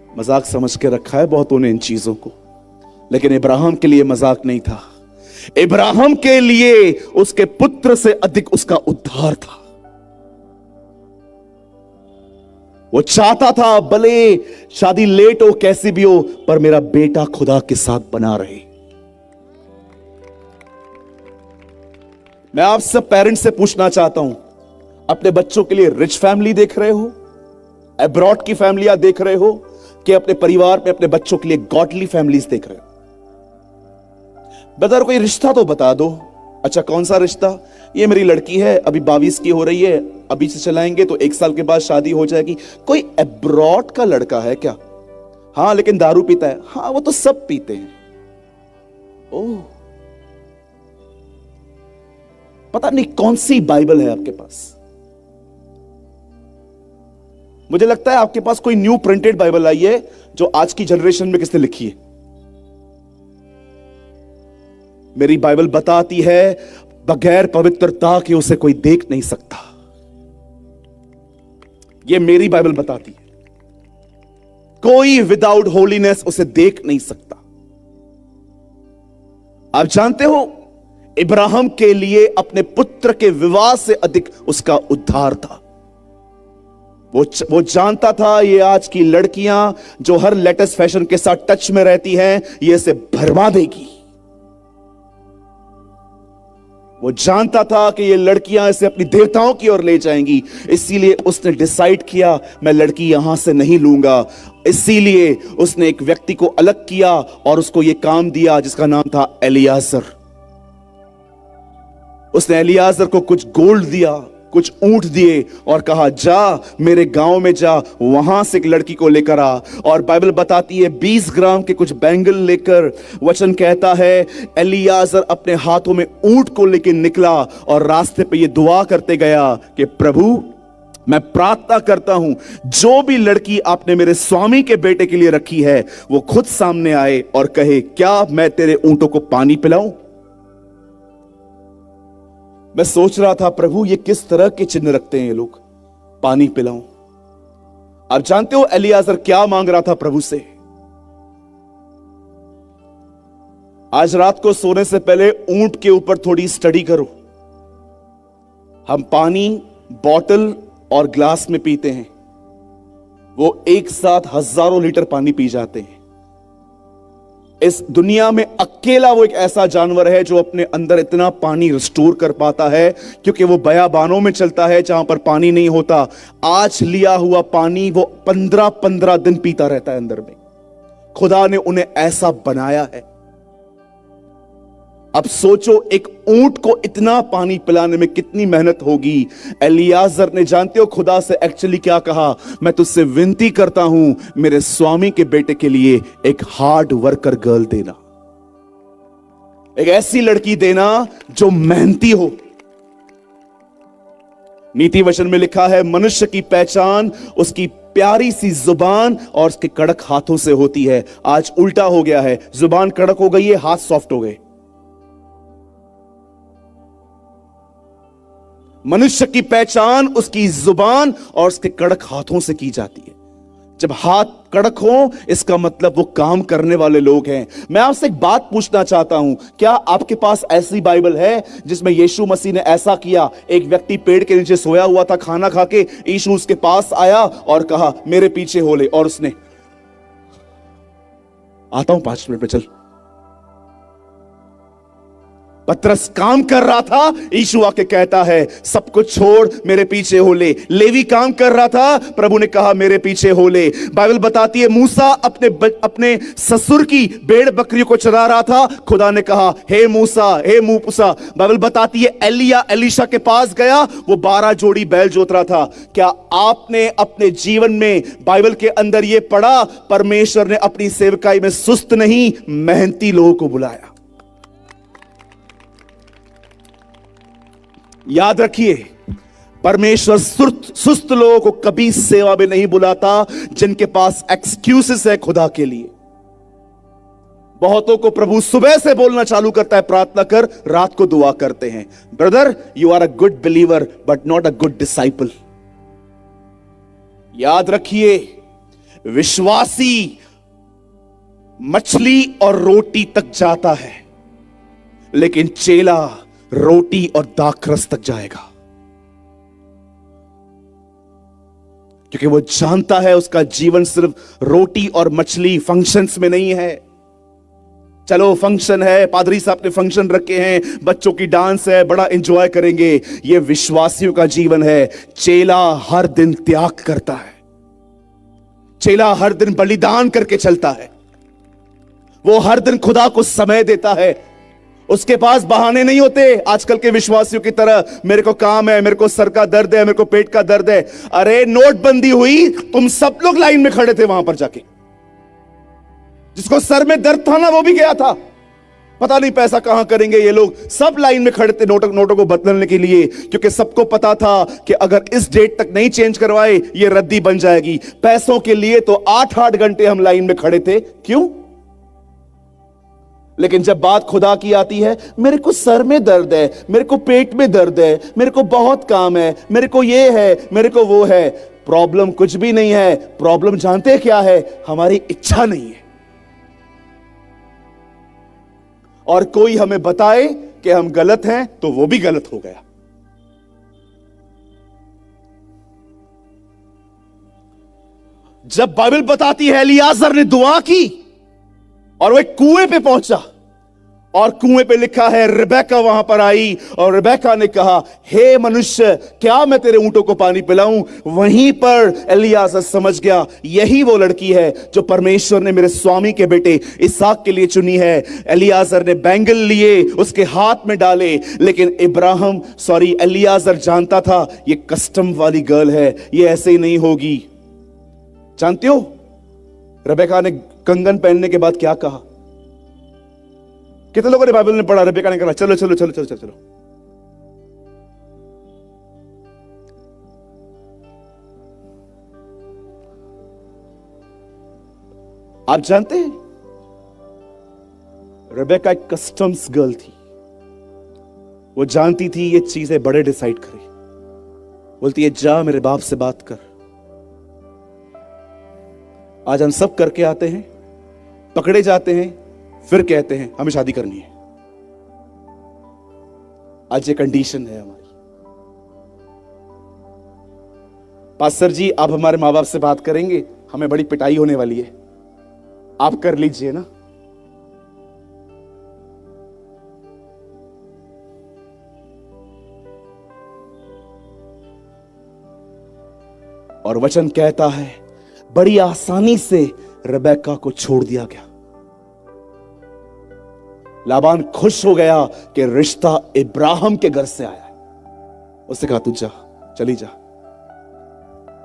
मजाक समझ के रखा है बहुतों ने इन चीजों को, लेकिन इब्राहिम के लिए मजाक नहीं था। इब्राहिम के लिए उसके पुत्र से अधिक उसका उद्धार था। वो चाहता था भले शादी लेट हो, कैसी भी हो, पर मेरा बेटा खुदा के साथ बना रहे। मैं आप सब पेरेंट्स से पूछना चाहता हूं, अपने बच्चों के लिए रिच फैमिली देख रहे हो, अब्रॉड की फैमिलियां देख रहे हो, कि अपने परिवार में अपने बच्चों के लिए गॉडली फैमिलीज देख रहे हो? ब्रदर कोई रिश्ता तो बता दो। अच्छा कौन सा रिश्ता? ये मेरी लड़की है, अभी 22 की हो रही है, अभी से चलाएंगे तो 1 साल के बाद शादी हो जाएगी। कोई अब्रॉड का लड़का है क्या? हाँ लेकिन दारू पीता है। हाँ वो तो सब पीते हैं। ओह, पता नहीं कौन सी बाइबल है आपके पास। मुझे लगता है आपके पास कोई न्यू प्रिंटेड बाइबल आई है जो आज की जनरेशन में किसने लिखी है। मेरी बाइबल बताती है बगैर पवित्रता के उसे कोई देख नहीं सकता। यह मेरी बाइबल बताती है, कोई विदाउट होलीनेस उसे देख नहीं सकता। आप जानते हो इब्राहिम के लिए अपने पुत्र के विवाह से अधिक उसका उद्धार था। वो जानता था ये आज की लड़कियां जो हर लेटेस्ट फैशन के साथ टच में रहती हैं, ये इसे भरमा देगी। वो जानता था कि ये लड़कियां इसे अपनी देवताओं की ओर ले जाएंगी, इसीलिए उसने डिसाइड किया मैं लड़की यहां से नहीं लूंगा। इसीलिए उसने एक व्यक्ति को अलग किया और उसको यह काम दिया जिसका नाम था एलियाजर। उसने एलियाजर को कुछ गोल्ड दिया, कुछ ऊंट दिए और कहा जा मेरे गांव में जा, वहां से एक लड़की को लेकर आ। और बाइबल बताती है 20 ग्राम के कुछ बैंगल लेकर, वचन कहता है एलियाजर अपने हाथों में ऊंट को लेकर निकला और रास्ते पे ये दुआ करते गया कि प्रभु मैं प्रार्थना करता हूं जो भी लड़की आपने मेरे स्वामी के बेटे के लिए रखी है वो खुद सामने आए और कहे क्या मैं तेरे ऊंटों को पानी पिलाऊं। मैं सोच रहा था प्रभु ये किस तरह के चिन्ह रखते हैं ये लोग, पानी पिलाऊं। आप जानते हो एलियाजर क्या मांग रहा था प्रभु से? आज रात को सोने से पहले ऊंट के ऊपर थोड़ी स्टडी करो। हम पानी बॉटल और ग्लास में पीते हैं, वो एक साथ हजारों लीटर पानी पी जाते हैं। इस दुनिया में अकेला वो एक ऐसा जानवर है जो अपने अंदर इतना पानी रिस्टोर कर पाता है, क्योंकि वो बयाबानों में चलता है जहां पर पानी नहीं होता। आज लिया हुआ पानी वो 15-15 दिन पीता रहता है अंदर में। खुदा ने उन्हें ऐसा बनाया है। अब सोचो एक ऊंट को इतना पानी पिलाने में कितनी मेहनत होगी। एलियाजर ने जानते हो खुदा से एक्चुअली क्या कहा? मैं तुझसे विनती करता हूं मेरे स्वामी के बेटे के लिए एक हार्ड वर्कर गर्ल देना, एक ऐसी लड़की देना जो मेहनती हो। नीति वचन में लिखा है मनुष्य की पहचान उसकी प्यारी सी जुबान और उसके कड़क हाथों से होती है। आज उल्टा हो गया है, जुबान कड़क हो गई है, हाथ सॉफ्ट हो गए। मनुष्य की पहचान उसकी जुबान और उसके कड़क हाथों से की जाती है। जब हाथ कड़क हो इसका मतलब वो काम करने वाले लोग हैं। मैं आपसे एक बात पूछना चाहता हूं, क्या आपके पास ऐसी बाइबल है जिसमें यीशु मसीह ने ऐसा किया? एक व्यक्ति पेड़ के नीचे सोया हुआ था खाना खा के, यीशु उसके पास आया और कहा मेरे पीछे हो ले, और उसने आता हूं 5 मिनट में चल। पतरस काम कर रहा था, यीशु आके कहता है सब कुछ छोड़ मेरे पीछे हो ले। लेवी काम कर रहा था, प्रभु ने कहा मेरे पीछे हो ले। बाइबल बताती है मूसा अपने ससुर की भेड़ बकरियों को चरा रहा था, खुदा ने कहा हे मूसा, हे मूसा। बाइबल बताती है एलिया एलीशा के पास गया, वो 12 जोड़ी बैल जोत रहा था। क्या आपने अपने जीवन में बाइबल के अंदर यह पढ़ा? परमेश्वर ने अपनी सेवकाई में सुस्त नहीं मेहनती लोगों को बुलाया। याद रखिए परमेश्वर सुस्त लोगों को कभी सेवा में नहीं बुलाता जिनके पास एक्सक्यूजेस है खुदा के लिए। बहुतों को प्रभु सुबह से बोलना चालू करता है प्रार्थना कर, रात को दुआ करते हैं। Brother you are a good believer but not a good disciple. याद रखिए विश्वासी मछली और रोटी तक जाता है, लेकिन चेला रोटी और दाखरस तक जाएगा, क्योंकि वो जानता है उसका जीवन सिर्फ रोटी और मछली फंक्शंस में नहीं है। चलो फंक्शन है, पादरी साहब ने फंक्शन रखे हैं, बच्चों की डांस है, बड़ा एंजॉय करेंगे। ये विश्वासियों का जीवन है। चेला हर दिन त्याग करता है, चेला हर दिन बलिदान करके चलता है, वो हर दिन खुदा को समय देता है। उसके पास बहाने नहीं होते आजकल के विश्वासियों की तरह, मेरे को काम है, मेरे को सर का दर्द है, मेरे को पेट का दर्द है। अरे नोटबंदी हुई, तुम सब लोग लाइन में खड़े थे वहां पर जाके। जिसको सर में दर्द था ना वो भी गया था, पता नहीं पैसा कहां करेंगे ये लोग। सब लाइन में खड़े थे नोटों को बदलने के लिए, क्योंकि सबको पता था कि अगर इस डेट तक नहीं चेंज करवाए ये रद्दी बन जाएगी। पैसों के लिए तो 8-8 घंटे हम लाइन में खड़े थे। क्यों? लेकिन जब बात खुदा की आती है, मेरे को सर में दर्द है, मेरे को पेट में दर्द है, मेरे को बहुत काम है, मेरे को ये है, मेरे को वो है। प्रॉब्लम कुछ भी नहीं है। प्रॉब्लम जानते हैं क्या है? हमारी इच्छा नहीं है। और कोई हमें बताए कि हम गलत हैं, तो वो भी गलत हो गया। जब बाइबल बताती है एलियाजर ने दुआ की और वो एक कुएं पे पहुंचा, और कुएं पे लिखा है रिबेका वहां पर आई और रिबेका ने कहा, हे मनुष्य, क्या मैं तेरे ऊंटों को पानी पिलाऊं? वहीं पर एलियाजर समझ गया, यही वो लड़की है जो परमेश्वर ने मेरे स्वामी के बेटे इसहाक के लिए चुनी है। एलियाजर ने बैंगल लिए, उसके हाथ में डाले, लेकिन एलियाजर जानता था ये कस्टम वाली गर्ल है, ये ऐसे ही नहीं होगी। जानते हो रिबेका ने कंगन पहनने के बाद क्या कहा? कितने लोगों ने बाइबल में पढ़ा? रिबेका ने कहा, चलो चलो चलो चलो चलो चलो। आप जानते हैं रिबेका एक कस्टम्स गर्ल थी। वो जानती थी ये चीजें बड़े डिसाइड करे। बोलती है, जा मेरे बाप से बात कर। आज हम सब करके आते हैं, पकड़े जाते हैं, फिर कहते हैं हमें शादी करनी है। आज ये कंडीशन है हमारी। पास्टर जी, आप हमारे मां बाप से बात करेंगे, हमें बड़ी पिटाई होने वाली है, आप कर लीजिए ना। और वचन कहता है बड़ी आसानी से रिबेका को छोड़ दिया गया। लाबान खुश हो गया कि रिश्ता इब्राहिम के घर से आया है। उससे कहा, तू जा, चली जा।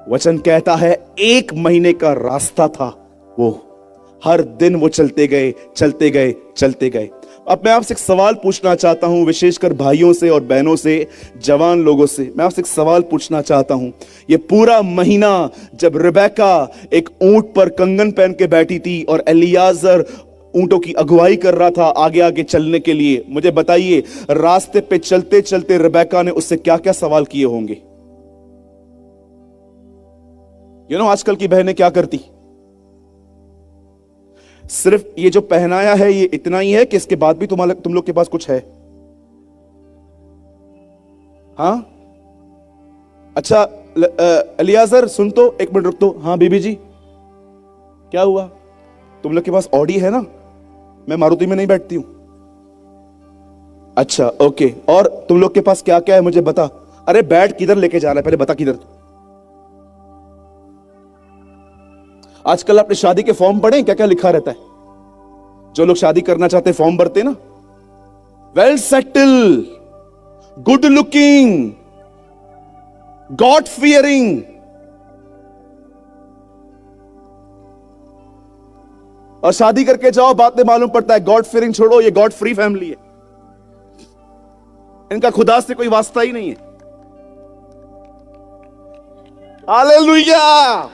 वचन कहता है 1 महीने का रास्ता था वो। हर दिन वो चलते गए चलते गए चलते गए। अब मैं आपसे एक सवाल पूछना चाहता हूं, विशेषकर भाइयों से और बहनों से, जवान लोगों से। मैं आपसे एक सवाल पूछना चाहता हूं, ये पूरा महीना जब रिबेका एक ऊंट पर कंगन पहन के बैठी थी और एलियाजर ऊंटों की अगुवाई कर रहा था आगे आगे चलने के लिए, मुझे बताइए रास्ते पे चलते चलते रिबेका ने उससे क्या क्या सवाल किए होंगे? आजकल की बहनें क्या करती? सिर्फ ये जो पहनाया है ये इतना ही है कि इसके बाद भी तुम लोग के पास कुछ है? हाँ, अच्छा एलियाजर सुन तो, 1 मिनट रुक तो। हाँ बीबी जी, क्या हुआ? तुम लोग के पास ऑडी है ना? मैं मारुति में नहीं बैठती हूं। अच्छा ओके, और तुम लोग के पास क्या क्या है मुझे बता। अरे बैठ, किधर लेके जा रहा है पहले बता, किधर? आजकल आपने शादी के फॉर्म पढ़े, क्या क्या लिखा रहता है? जो लोग शादी करना चाहते फॉर्म भरते ना, well settle, good looking, God fearing. और शादी करके जाओ, बाद में मालूम पड़ता है गॉड फियरिंग छोड़ो, ये गॉड फ्री फैमिली है, इनका खुदा से कोई वास्ता ही नहीं है। हालेलुया।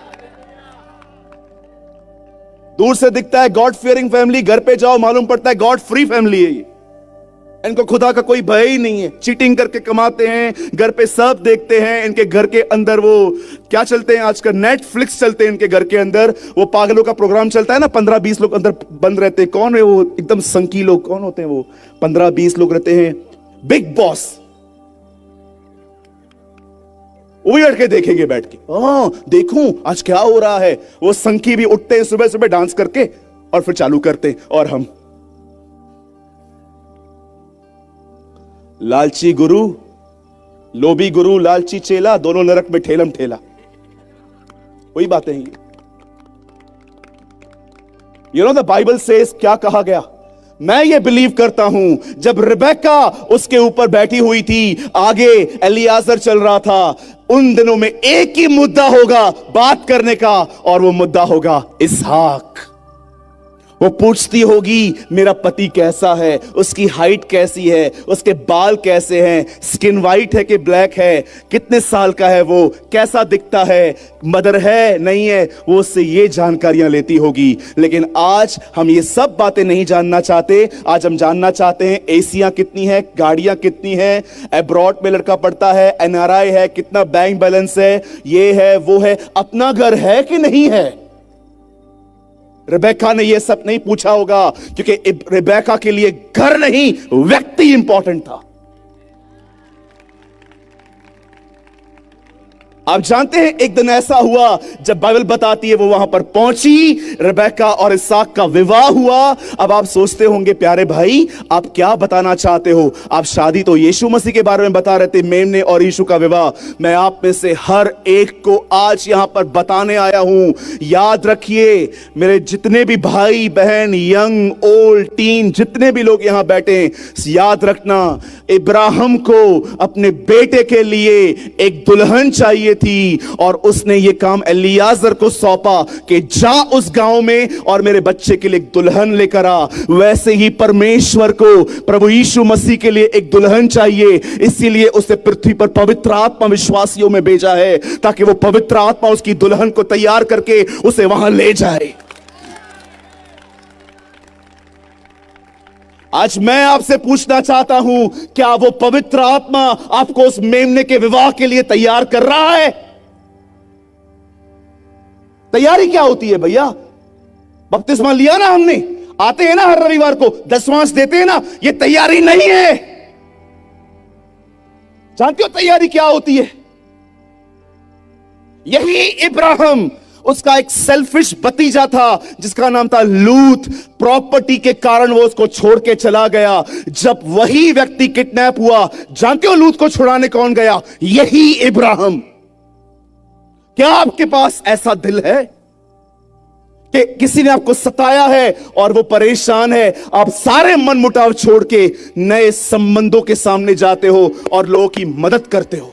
दूर से दिखता है गॉड फियरिंग फैमिली, घर पे जाओ मालूम पड़ता है गॉड फ्री फैमिली है ये। इनको खुदा का कोई भय ही नहीं है, चीटिंग करके कमाते हैं, घर पे सब देखते हैं। इनके घर के अंदर वो क्या चलते हैं आजकल, नेटफ्लिक्स चलते हैं इनके घर के अंदर। वो पागलों का प्रोग्राम चलता है ना, 15-20 लोग अंदर बंद रहते हैं। कौन है वो एकदम संकी लोग, कौन होते हैं वो? 15-20 लोग रहते हैं, बिग बॉस। वो भी बैठ के देखेंगे, बैठ के देखूं आज क्या हो रहा है। वो संकी भी उठते हैं सुबह सुबह डांस करके और फिर चालू करते हैं। और हम लालची गुरु, लोभी गुरु, लालची चेला, दोनों नरक में ठेलम ठेला। वही बातें हैं ये। द बाइबल सेज, क्या कहा गया? मैं ये बिलीव करता हूं जब रिबेका उसके ऊपर बैठी हुई थी, आगे एलियाजर चल रहा था, उन दिनों में एक ही मुद्दा होगा बात करने का, और वो मुद्दा होगा इसहाक। वो पूछती होगी मेरा पति कैसा है, उसकी हाइट कैसी है, उसके बाल कैसे हैं, स्किन वाइट है कि ब्लैक है, कितने साल का है वो, कैसा दिखता है, मदर है नहीं है, वो उससे ये जानकारियां लेती होगी। लेकिन आज हम ये सब बातें नहीं जानना चाहते। आज हम जानना चाहते हैं एसियां कितनी है, गाड़ियां कितनी है, अब्रॉड में लड़का पढ़ता है, एनआरआई है, कितना बैंक बैलेंस है, ये है वो है, अपना घर है कि नहीं है। रेबेका ने यह सब नहीं पूछा होगा, क्योंकि रेबेका के लिए घर नहीं, व्यक्ति इंपॉर्टेंट था। आप जानते हैं एक दिन ऐसा हुआ जब बाइबल बताती है वो वहां पर पहुंची, रेबेका और इसहाक का विवाह हुआ। अब आप सोचते होंगे प्यारे भाई आप क्या बताना चाहते हो? आप शादी तो यीशु मसीह के बारे में बता रहे थे, मेमने और यीशु का विवाह। मैं आप में से हर एक को आज यहां पर बताने आया हूं, याद रखिए मेरे जितने भी भाई बहन, यंग ओल्ड टीन, जितने भी लोग यहां बैठे हैं, याद रखना इब्राहिम को अपने बेटे के लिए एक दुल्हन चाहिए थी, और उसने ये काम एलियाजर को सौंपा कि जा उस गांव में और मेरे बच्चे के लिए एक दुल्हन लेकर आ। वैसे ही परमेश्वर को प्रभु यीशु मसीह के लिए एक दुल्हन चाहिए, इसीलिए उसे पृथ्वी पर पवित्र आत्मा विश्वासियों में भेजा है, ताकि वो पवित्र आत्मा उसकी दुल्हन को तैयार करके उसे वहां ले जाए। आज मैं आपसे पूछना चाहता हूं, क्या वो पवित्र आत्मा आपको उस मेमने के विवाह के लिए तैयार कर रहा है? तैयारी क्या होती है भैया? बपतिस्मा लिया ना हमने, आते हैं ना हर रविवार को, दशमांश देते हैं ना, ये तैयारी नहीं है। जानते हो तैयारी क्या होती है? यही इब्राहिम, उसका एक सेल्फिश भतीजा था जिसका नाम था लूत, प्रॉपर्टी के कारण वो उसको छोड़ के चला गया। जब वही व्यक्ति किडनैप हुआ, जानते हो लूत को छुड़ाने कौन गया? यही इब्राहिम। क्या आपके पास ऐसा दिल है कि किसी ने आपको सताया है और वो परेशान है, आप सारे मन मुटाव छोड़ के नए संबंधों के सामने जाते हो और लोगों की मदद करते हो?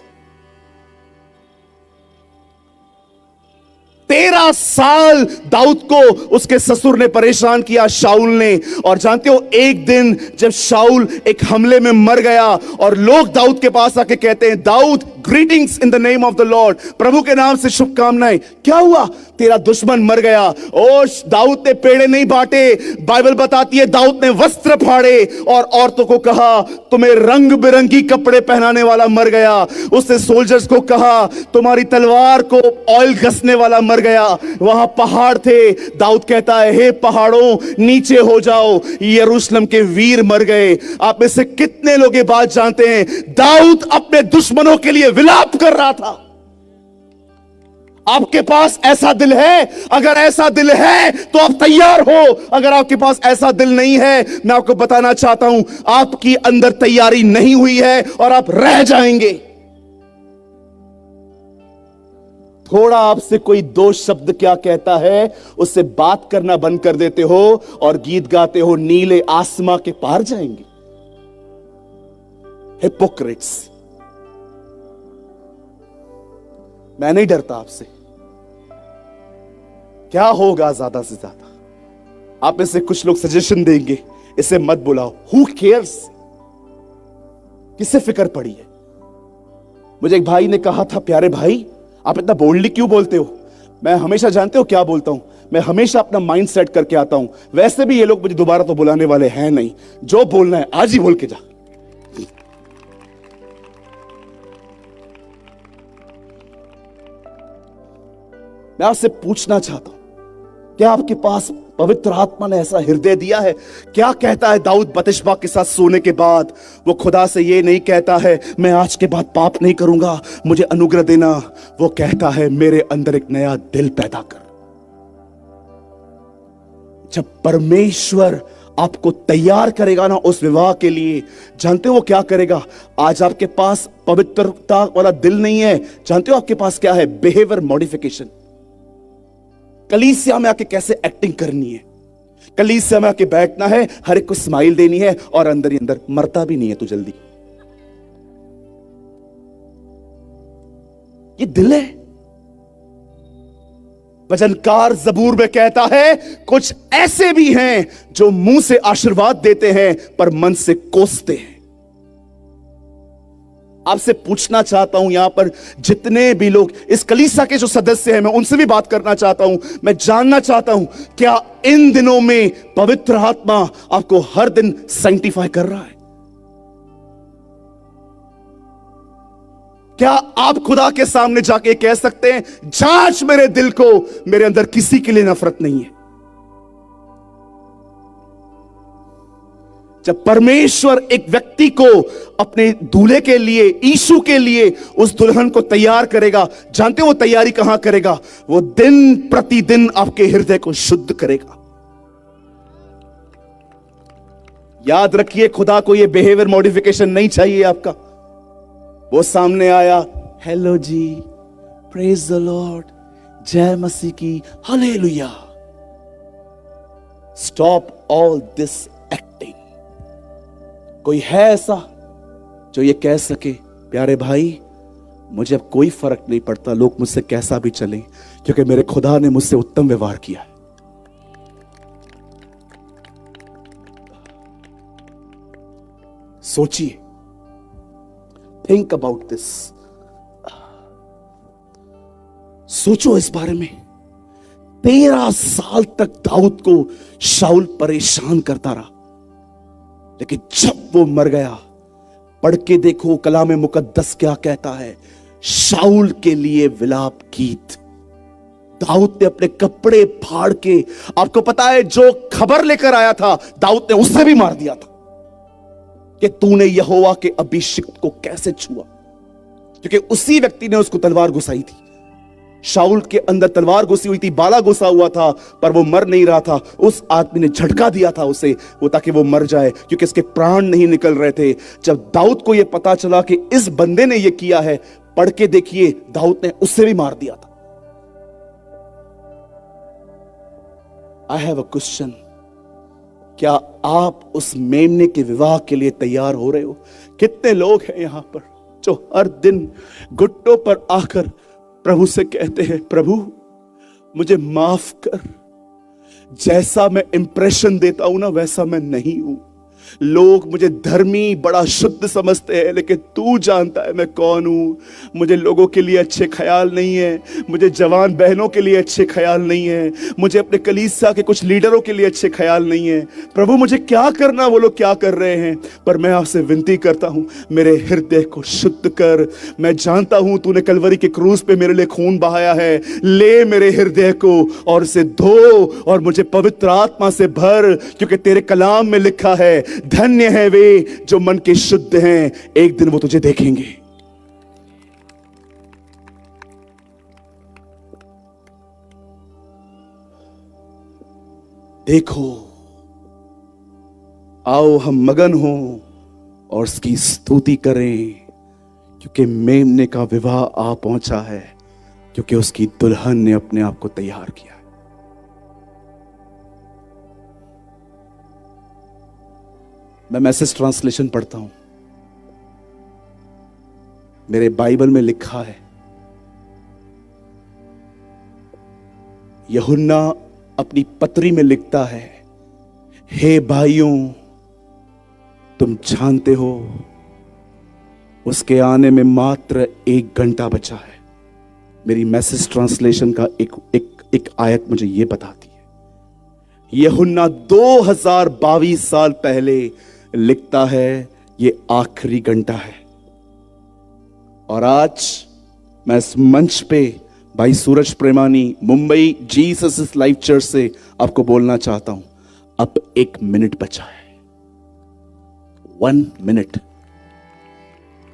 13 साल दाऊद को उसके ससुर ने परेशान किया, शाऊल ने। और जानते हो एक दिन जब शाऊल एक हमले में मर गया और लोग दाऊद के पास आके कहते हैं, Daud greetings in the name of the lord, प्रभु के नाम से शुभकामनाएं। क्या हुआ? तेरा दुश्मन मर गया। ओ दाऊद ने पेड़े नहीं बांटे, बाइबल बताती है दाऊद ने वस्त्र फाड़े और औरतों को कहा तुम्हें रंग बिरंगी कपड़े पहनाने वाला मर गया। उसने सोल्जर्स को कहा तुम्हारी तलवार को ऑयल घसने वाला मर गया। वहां पहाड़ थे, दाऊद कहता है हे पहाड़ों नीचे हो जाओ, यरूशलेम के वीर मर गए। आप में से कितने लोग ये बात जानते हैं? दाऊद अपने दुश्मनों के लिए विलाप कर रहा था। आपके पास ऐसा दिल है? अगर ऐसा दिल है तो आप तैयार हो। अगर आपके पास ऐसा दिल नहीं है, मैं आपको बताना चाहता हूं आपकी अंदर तैयारी नहीं हुई है और आप रह जाएंगे। थोड़ा आपसे कोई दो शब्द क्या कहता है, उससे बात करना बंद कर देते हो और गीत गाते हो नीले आसमां के पार जाएंगे। हिपोक्रेट्स। मैं नहीं डरता आपसे। क्या होगा ज्यादा से ज्यादा? आप में से कुछ लोग सजेशन देंगे इसे मत बुलाओ। Who cares? किससे फिक्र पड़ी है? मुझे एक भाई ने कहा था, प्यारे भाई आप इतना बोल्डली क्यों बोलते हो? मैं हमेशा, जानते हो क्या बोलता हूं? मैं हमेशा अपना माइंड सेट करके आता हूं। वैसे भी ये लोग मुझे दोबारा तो बुलाने वाले हैं नहीं, जो बोलना है आज ही बोल के जा। मैं आपसे पूछना चाहता हूं, क्या आपके पास पवित्र आत्मा ने ऐसा हृदय दिया है? क्या कहता है दाऊद बतिशबा के साथ सोने के बाद? वो खुदा से ये नहीं कहता है मैं आज के बाद पाप नहीं करूंगा, मुझे अनुग्रह देना। वो कहता है मेरे अंदर एक नया दिल पैदा कर। जब परमेश्वर आपको तैयार करेगा ना उस विवाह के लिए, जानते हो वो क्या करेगा? आज आपके पास पवित्रता वाला दिल नहीं है, जानते हो आपके पास क्या है? Behaviour modification. कलीसिया में आके कैसे एक्टिंग करनी है, कलीसिया में आके बैठना है, हर एक को स्माइल देनी है और अंदर ही अंदर मरता भी नहीं है तू जल्दी। ये दिल है। वचनकार जबूर में कहता है कुछ ऐसे भी हैं जो मुंह से आशीर्वाद देते हैं पर मन से कोसते हैं। आपसे पूछना चाहता हूं, यहां पर जितने भी लोग इस कलीसिया के जो सदस्य हैं, मैं उनसे भी बात करना चाहता हूं। मैं जानना चाहता हूं क्या इन दिनों में पवित्र आत्मा आपको हर दिन सैंक्टिफाई कर रहा है? क्या आप खुदा के सामने जाके कह सकते हैं जांच मेरे दिल को, मेरे अंदर किसी के लिए नफरत नहीं है? जब परमेश्वर एक व्यक्ति को अपने दूल्हे के लिए, यीशु के लिए उस दुल्हन को तैयार करेगा, जानते हो वो तैयारी कहां करेगा? वो दिन प्रतिदिन आपके हृदय को शुद्ध करेगा। याद रखिए, खुदा को ये बिहेवियर मॉडिफिकेशन नहीं चाहिए आपका। वो सामने आया, हेलो जी, प्रेज द लॉर्ड, जय मसीह की, hallelujah. Stop all this acting. कोई है ऐसा जो ये कह सके, प्यारे भाई मुझे अब कोई फर्क नहीं पड़ता लोग मुझसे कैसा भी चले, क्योंकि मेरे खुदा ने मुझसे उत्तम व्यवहार किया है। सोचिए, थिंक अबाउट दिस। सोचो इस बारे में। 13 साल तक दाऊद को शाऊल परेशान करता रहा, लेकिन जब वो मर गया, पढ़ के देखो कलाम मुकद्दस क्या कहता है, शाऊल के लिए विलाप गीत। दाऊद ने अपने कपड़े फाड़ के, आपको पता है जो खबर लेकर आया था दाऊद ने उसे भी मार दिया था कि तूने यहोवा के अभिषिक्त को कैसे छुआ, क्योंकि उसी व्यक्ति ने उसको तलवार घुसाई थी। शाऊल के अंदर तलवार घुसी हुई थी, बाला घुसा हुआ था, पर वो मर नहीं रहा था। उस आदमी ने झटका दिया था उसे, वो ताकि वो मर जाए, क्योंकि इसके प्राण नहीं निकल रहे थे। जब दाऊद को यह पता चला कि इस बंदे ने यह किया है, पढ़ के देखिए, दाऊद ने उससे भी मार दिया था। आई हैव अ क्वेश्चन, क्या आप उस मेमने के विवाह के लिए तैयार हो रहे हो? कितने लोग हैं यहां पर जो हर दिन घुटनों पर आकर प्रभु से कहते हैं, प्रभु मुझे माफ कर, जैसा मैं इंप्रेशन देता हूं ना वैसा मैं नहीं हूं। लोग मुझे धर्मी, बड़ा शुद्ध समझते हैं, लेकिन तू जानता है मैं कौन हूं। मुझे लोगों के लिए अच्छे ख्याल नहीं है, मुझे जवान बहनों के लिए अच्छे ख्याल नहीं है, मुझे अपने कलीसिया के कुछ लीडरों के लिए अच्छे ख्याल नहीं है। प्रभु मुझे क्या करना, वो लोग क्या कर रहे हैं, पर मैं आपसे विनती करता हूं, मेरे हृदय को शुद्ध कर। मैं जानता हूं तूने कलवरी के क्रूस पे मेरे लिए खून बहाया है, ले मेरे हृदय को और उसे धो और मुझे पवित्र आत्मा से भर, क्योंकि तेरे कलाम में लिखा है, धन्य है वे जो मन के शुद्ध हैं, एक दिन वो तुझे देखेंगे। देखो, आओ हम मगन हों और उसकी स्तुति करें, क्योंकि मेमने का विवाह आ पहुंचा है, क्योंकि उसकी दुल्हन ने अपने आप को तैयार किया। मैं मैसेज ट्रांसलेशन पढ़ता हूं। मेरे बाइबल में लिखा है, यूहन्ना अपनी पत्री में लिखता है, हे भाइयों तुम जानते हो उसके आने में मात्र 1 घंटा बचा है। मेरी मैसेज ट्रांसलेशन का एक आयत मुझे यह बताती है, यूहन्ना 2022 साल पहले लिखता है, ये आखिरी घंटा है। और आज मैं इस मंच पे भाई सूरज प्रेमानी, मुंबई जीसस लाइफ चर्च से आपको बोलना चाहता हूं, अब 1 मिनट बचा है। 1 मिनट।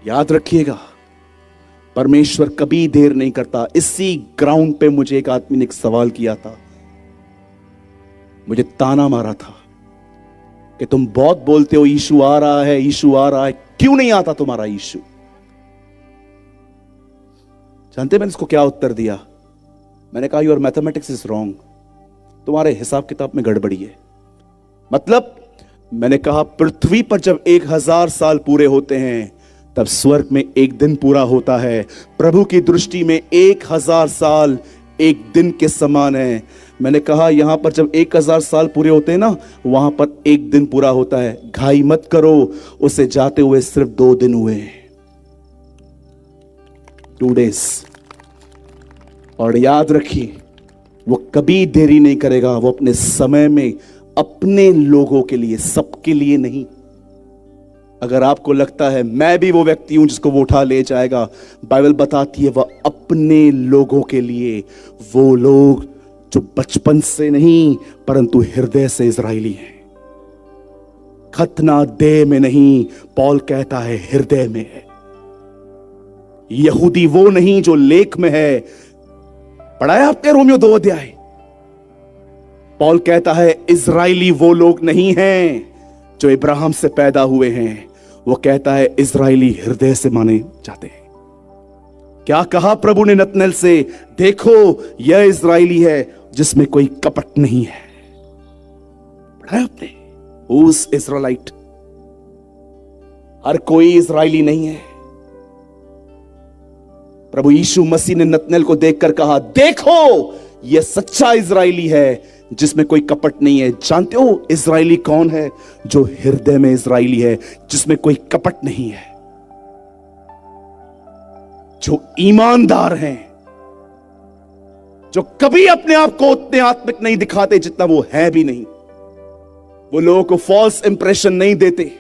याद रखिएगा, परमेश्वर कभी देर नहीं करता। इसी ग्राउंड पे मुझे एक आदमी ने एक सवाल किया था, मुझे ताना मारा था कि तुम बहुत बोलते हो यीशु आ रहा है, यीशु आ रहा है, क्यों नहीं आता तुम्हारा यीशु? जानते मैंने इसको क्या उत्तर दिया? मैंने कहा, योर मैथमेटिक्स इज रॉन्ग, तुम्हारे हिसाब किताब में गड़बड़ी है। मतलब मैंने कहा, पृथ्वी पर जब 1000 साल पूरे होते हैं तब स्वर्ग में 1 दिन पूरा होता है। प्रभु की दृष्टि में 1000 साल 1 दिन के समान है। मैंने कहा, यहां पर जब 1000 साल पूरे होते हैं ना, वहां पर 1 दिन पूरा होता है। घाई मत करो, उसे जाते हुए सिर्फ 2 दिन हुए, 2 days। और याद रखिए, वो कभी देरी नहीं करेगा। वो अपने समय में अपने लोगों के लिए, सबके लिए नहीं। अगर आपको लगता है मैं भी वो व्यक्ति हूं जिसको वो उठा ले जाएगा, बाइबल बताती है वह अपने लोगों के लिए, वो लोग जो बचपन से नहीं परंतु हृदय से इजरायली हैं। खतना देह में नहीं, पौल कहता है हृदय में है। यहूदी वो नहीं जो लेख में है। पढ़ाया आपने रोमियो 2 अध्याय। पौल कहता है इजराइली वो लोग नहीं हैं जो इब्राहिम से पैदा हुए हैं। वो कहता है इजराइली हृदय से माने जाते हैं। क्या कहा प्रभु ने नतनएल से? देखो यह इजराइली है जिसमें कोई कपट नहीं है। पढ़ाया आपने? उस इजराइलाइट, हर कोई इजराइली नहीं है। प्रभु यीशु मसीह ने नतनएल को देखकर कहा, देखो यह सच्चा इजराइली है जिसमें कोई कपट नहीं है। जानते हो इजराइली कौन है? जो हृदय में इजराइली है, जिसमें कोई कपट नहीं है, जो ईमानदार हैं, जो कभी अपने आप को उतने आत्मिक नहीं दिखाते जितना वो है भी नहीं। वो लोगों को फॉल्स इंप्रेशन नहीं देते।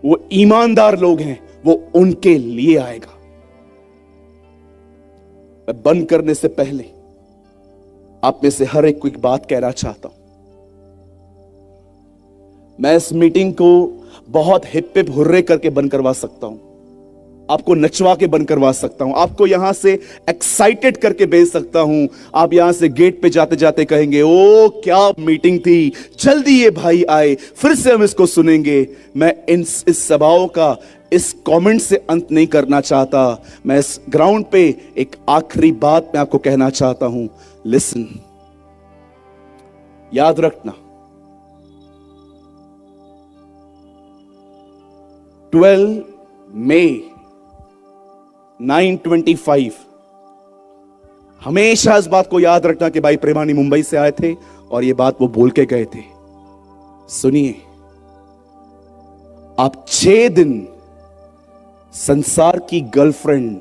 वो ईमानदार लोग हैं, वो उनके लिए आएगा। मैं बंद करने से पहले आप में से हर एक को एक बात कहना चाहता हूं। मैं इस मीटिंग को बहुत हिप हिप हुर्रे करके बंद करवा सकता हूं, आपको नचवा के बंद करवा सकता हूं, आपको यहां से एक्साइटेड करके भेज सकता हूं। आप यहां से गेट पे जाते जाते कहेंगे, ओ क्या मीटिंग थी, जल्दी ये भाई आए, फिर से हम इसको सुनेंगे। मैं इस सभाओं का इस कमेंट से अंत नहीं करना चाहता। मैं इस ग्राउंड पे एक आखिरी बात मैं आपको कहना चाहता हूं। लिसन, याद रखना, 12 मई 925, हमेशा इस बात को याद रखना कि भाई प्रेमानी मुंबई से आए थे और ये बात वो बोल के गए थे। सुनिए, आप 6 दिन संसार की गर्लफ्रेंड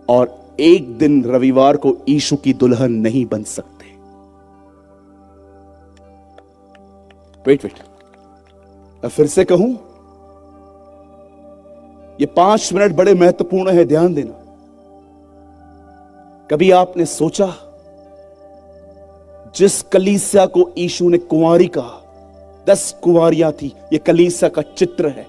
और 1 दिन रविवार को यीशु की दुल्हन नहीं बन सकते। वेट, मैं फिर से कहूं, ये 5 मिनट बड़े महत्वपूर्ण है, ध्यान देना। कभी आपने सोचा जिस कलीसिया को यीशु ने कुंवारी कहा, 10 कुंवारियां थी, ये कलीसिया का चित्र है।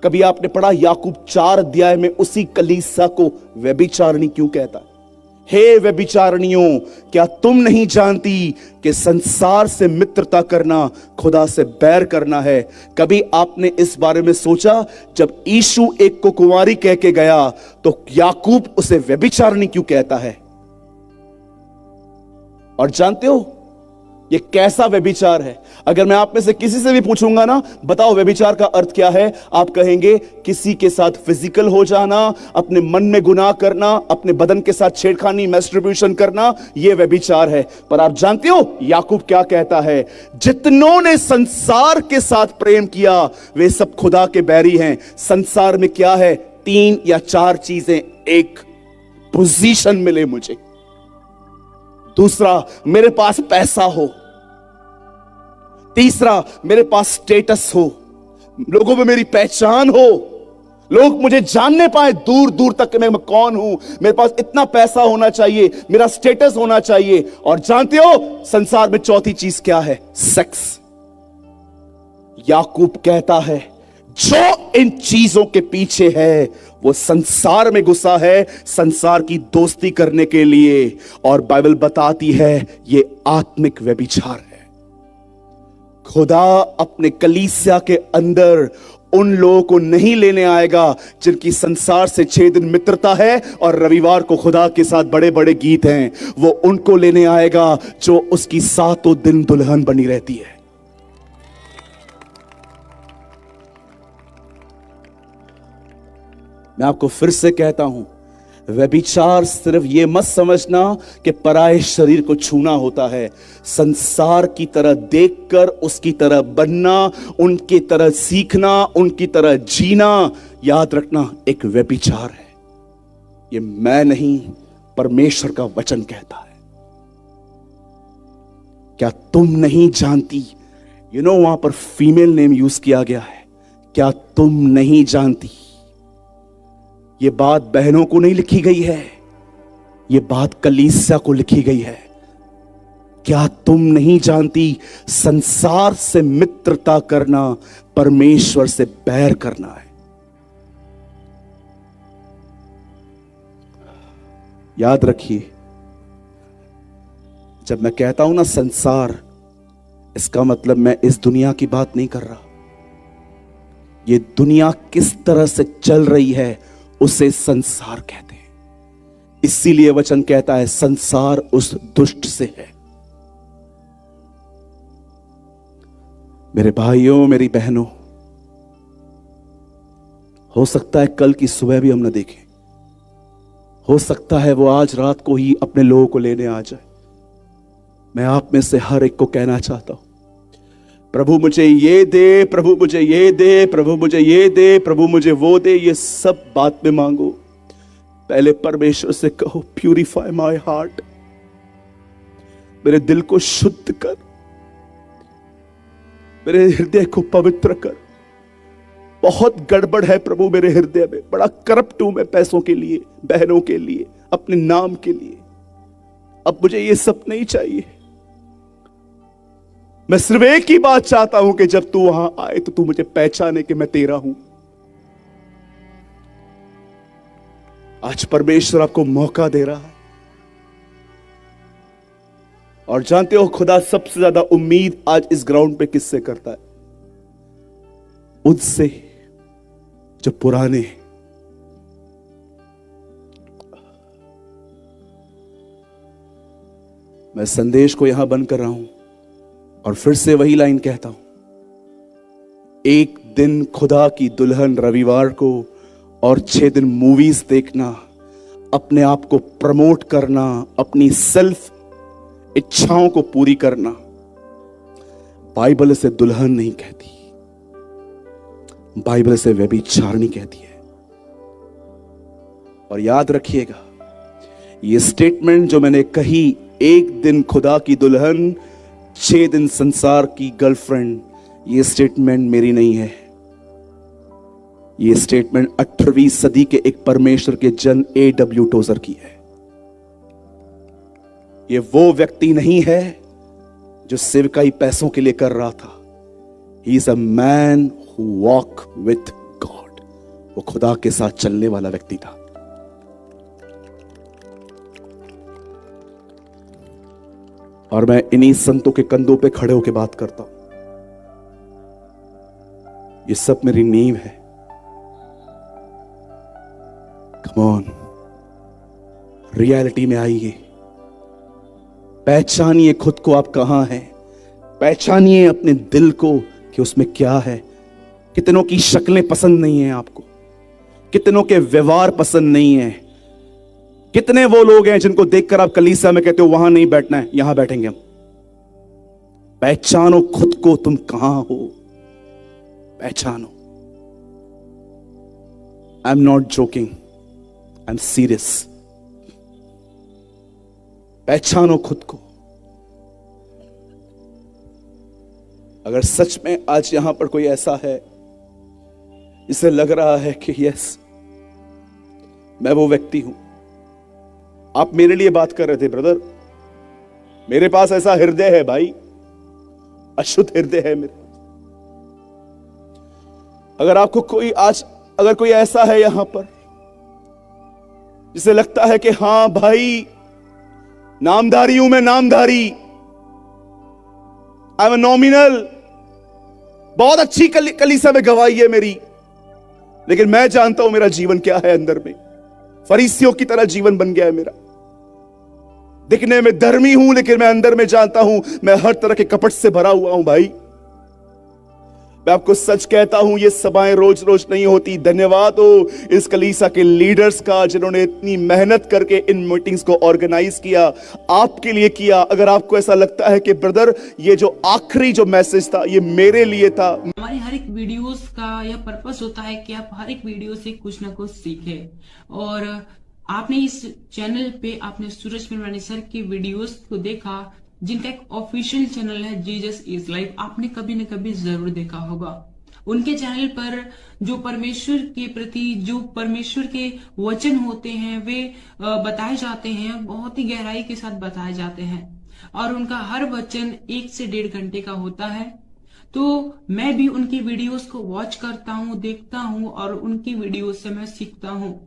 कभी आपने पढ़ा याकूब 4 अध्याय में उसी कलीसिया को व्यभिचारिणी क्यों कहता है? हे व्यभिचारिणियों, क्या तुम नहीं जानती कि संसार से मित्रता करना खुदा से बैर करना है? कभी आपने इस बारे में सोचा, जब यीशु एक को कुंवारी कह के गया तो याकूब उसे व्यभिचारिणी क्यों कहता है? और जानते हो ये कैसा व्यभिचार है? अगर मैं आप में से किसी से भी पूछूंगा ना, बताओ व्यभिचार का अर्थ क्या है, आप कहेंगे किसी के साथ फिजिकल हो जाना, अपने मन में गुनाह करना, अपने बदन के साथ छेड़खानी, मैस्टरब्यूशन करना, यह व्यभिचार है। पर आप जानते हो याकूब क्या कहता है? जितनों ने संसार के साथ प्रेम किया वे सब खुदा के बैरी हैं। संसार में क्या है? 3 या 4 चीजें। एक, पोजीशन मिले मुझे। दूसरा, मेरे पास पैसा हो। तीसरा, मेरे पास स्टेटस हो, लोगों में मेरी पहचान हो, लोग मुझे जानने पाए दूर दूर तक कि मैं कौन हूं। मेरे पास इतना पैसा होना चाहिए, मेरा स्टेटस होना चाहिए। और जानते हो संसार में चौथी चीज क्या है? सेक्स। याकूब कहता है जो इन चीजों के पीछे है वो संसार में घुसा है, संसार की दोस्ती करने के लिए। और बाइबल बताती है ये आत्मिक व्यभिचार है। खुदा अपने कलीसिया के अंदर उन लोगों को नहीं लेने आएगा जिनकी संसार से 6 दिन मित्रता है और रविवार को खुदा के साथ बड़े बड़े गीत हैं। वो उनको लेने आएगा जो उसकी 7 दिन दुल्हन बनी रहती है। मैं आपको फिर से कहता हूं, व्यभिचार सिर्फ ये मत समझना कि पराये शरीर को छूना होता है। संसार की तरह देखकर उसकी तरह बनना, उनकी तरह सीखना, उनकी तरह जीना, याद रखना एक व्यभिचार है। ये मैं नहीं, परमेश्वर का वचन कहता है। क्या तुम नहीं जानती? वहां पर फीमेल नेम यूज किया गया है। क्या तुम नहीं जानती? ये बात बहनों को नहीं लिखी गई है, ये बात कलीसिया को लिखी गई है। क्या तुम नहीं जानती संसार से मित्रता करना परमेश्वर से बैर करना है? याद रखिए, जब मैं कहता हूं ना संसार, इसका मतलब मैं इस दुनिया की बात नहीं कर रहा। ये दुनिया किस तरह से चल रही है उसे संसार कहते हैं। इसीलिए वचन कहता है संसार उस दुष्ट से है। मेरे भाइयों, मेरी बहनों, हो सकता है कल की सुबह भी हम न देखें, हो सकता है वो आज रात को ही अपने लोगों को लेने आ जाए। मैं आप में से हर एक को कहना चाहता हूं, प्रभु मुझे ये दे, प्रभु मुझे ये दे, प्रभु मुझे ये दे, प्रभु मुझे वो दे, ये सब बात में मांगो। पहले परमेश्वर से कहो, प्यूरिफाई माय हार्ट, मेरे दिल को शुद्ध कर, मेरे हृदय को पवित्र कर। बहुत गड़बड़ है प्रभु मेरे हृदय में, बड़ा करप्ट हूं मैं पैसों के लिए, बहनों के लिए, अपने नाम के लिए। अब मुझे ये सब नहीं चाहिए। मैं सिर्फ एक ही बात चाहता हूं कि जब तू वहां आए तो तू मुझे पहचाने कि मैं तेरा हूं। आज परमेश्वर आपको मौका दे रहा है। और जानते हो खुदा सबसे ज्यादा उम्मीद आज इस ग्राउंड पे किससे करता है? उनसे जो पुराने हैं। मैं संदेश को यहां बंद कर रहा हूं और फिर से वही लाइन कहता हूं, एक दिन खुदा की दुल्हन रविवार को और 6 दिन मूवीज देखना, अपने आप को प्रमोट करना, अपनी सेल्फ इच्छाओं को पूरी करना, बाइबल इसे दुल्हन नहीं कहती, बाइबल इसे व्यभिचारिणी कहती है। और याद रखिएगा, ये स्टेटमेंट जो मैंने कही, एक दिन खुदा की दुल्हन 6 दिन संसार की गर्लफ्रेंड, ये स्टेटमेंट मेरी नहीं है। ये स्टेटमेंट 18वीं सदी के एक परमेश्वर के जन A.W. टोजर की है। ये वो व्यक्ति नहीं है जो सेवकाई पैसों के लिए कर रहा था। He is a man who walk with God. वो खुदा के साथ चलने वाला व्यक्ति था। और मैं इन्हीं संतों के कंधों पे खड़े होकर बात करता हूं। ये सब मेरी नींव है। कम ऑन, रियलिटी में आइए, पहचानिए खुद को, आप कहां हैं। पहचानिए अपने दिल को कि उसमें क्या है। कितनों की शक्लें पसंद नहीं है आपको, कितनों के व्यवहार पसंद नहीं है। कितने वो लोग हैं जिनको देखकर आप कलीसिया में कहते हो वहां नहीं बैठना है, यहां बैठेंगे हम। पहचानो खुद को, तुम कहां हो, पहचानो। I am not joking, I am serious. पहचानो खुद को। अगर सच में आज यहां पर कोई ऐसा है जिसे लग रहा है कि यस, मैं वो व्यक्ति हूं। आप मेरे लिए बात कर रहे थे ब्रदर, मेरे पास ऐसा हृदय है भाई, अशुद्ध हृदय है मेरे। अगर आपको कोई आज, अगर कोई ऐसा है यहां पर जिसे लगता है कि हां भाई, नामधारी हूं मैं, नामधारी, आई एम नॉमिनल, बहुत अच्छी कलीसिया में गवाही है मेरी, लेकिन मैं जानता हूं मेरा जीवन क्या है अंदर में। फरीसियों की तरह जीवन बन गया है मेरा। दिखने में धर्मी हूं लेकिन मैं अंदर में जानता हूं मैं हर तरह के कपट से भरा हुआ हूं भाई। मैं आपको सच कहता हूं, ये सभाएं रोज रोज नहीं होती। धन्यवाद हो इस कलीसिया के लीडर्स का जिन्होंने इतनी मेहनत करके इन मीटिंग्स को ऑर्गेनाइज किया, आपके लिए किया। अगर आपको ऐसा लगता है कि ब्रदर ये जो आखिरी जो मैसेज था ये मेरे लिए था। हमारे हर एक वीडियोस का यह पर्पस होता है कि आप हर एक वीडियो से कुछ ना कुछ सीखें। और आपने इस चैनल पे आपने सूरज मिरवानी सर की वीडियोस को देखा, जिनका एक ऑफिशियल चैनल है जीसस इज लाइफ, आपने कभी न कभी जरूर देखा होगा। उनके चैनल पर जो परमेश्वर के प्रति, जो परमेश्वर के वचन होते हैं वे बताए जाते हैं, बहुत ही गहराई के साथ बताए जाते हैं। और उनका हर वचन 1 से 1.5 घंटे का होता है। तो मैं भी उनकी वीडियोस को वॉच करता हूँ, देखता हूँ और उनकी वीडियोस से मैं सीखता हूँ।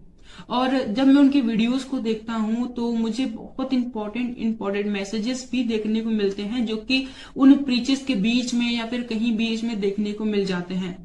और जब मैं उनकी वीडियोस को देखता हूँ तो मुझे बहुत इंपॉर्टेंट मैसेजेस भी देखने को मिलते हैं, जो कि उन प्रीचेस के बीच में या फिर कहीं बीच में देखने को मिल जाते हैं।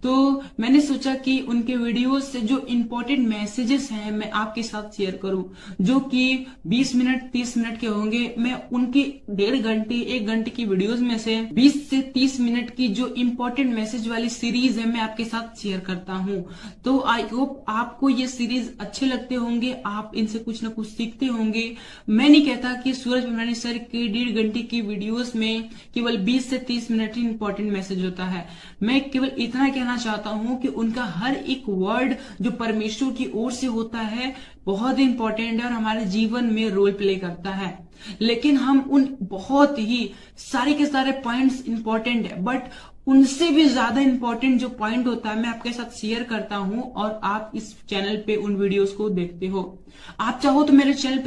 तो मैंने सोचा कि उनके वीडियोस से जो इम्पोर्टेंट मैसेजेस हैं मैं आपके साथ शेयर करूं, जो कि 20 मिनट 30 मिनट के होंगे। मैं उनकी 1.5 घंटे 1 घंटे की वीडियोस में से 20 से 30 मिनट की जो इम्पोर्टेंट मैसेज वाली सीरीज है मैं आपके साथ शेयर करता हूं। तो आई होप आपको ये सीरीज अच्छे लगते होंगे, आप इनसे कुछ ना कुछ सीखते होंगे। मैं नहीं कहता कि सूरज बिमरानी सर के 1.5 घंटे की वीडियोस में केवल 20 से 30 मिनट ही इंपॉर्टेंट मैसेज होता है। मैं केवल इतना कहना चाहता हूं कि उनका हर एक वर्ड जो परमेश्वर की ओर से होता है बहुत इंपॉर्टेंट है और हमारे जीवन में रोल प्ले करता है। लेकिन हम उन बहुत ही सारे के सारे पॉइंट्स इंपॉर्टेंट है, बट उनसे भी ज्यादा इंपॉर्टेंट जो पॉइंट होता है मैं आपके साथ शेयर करता हूं और आप इस चैनल पे उन वीडियोस को देखते हो। आप चाहो तो मेरे चैनल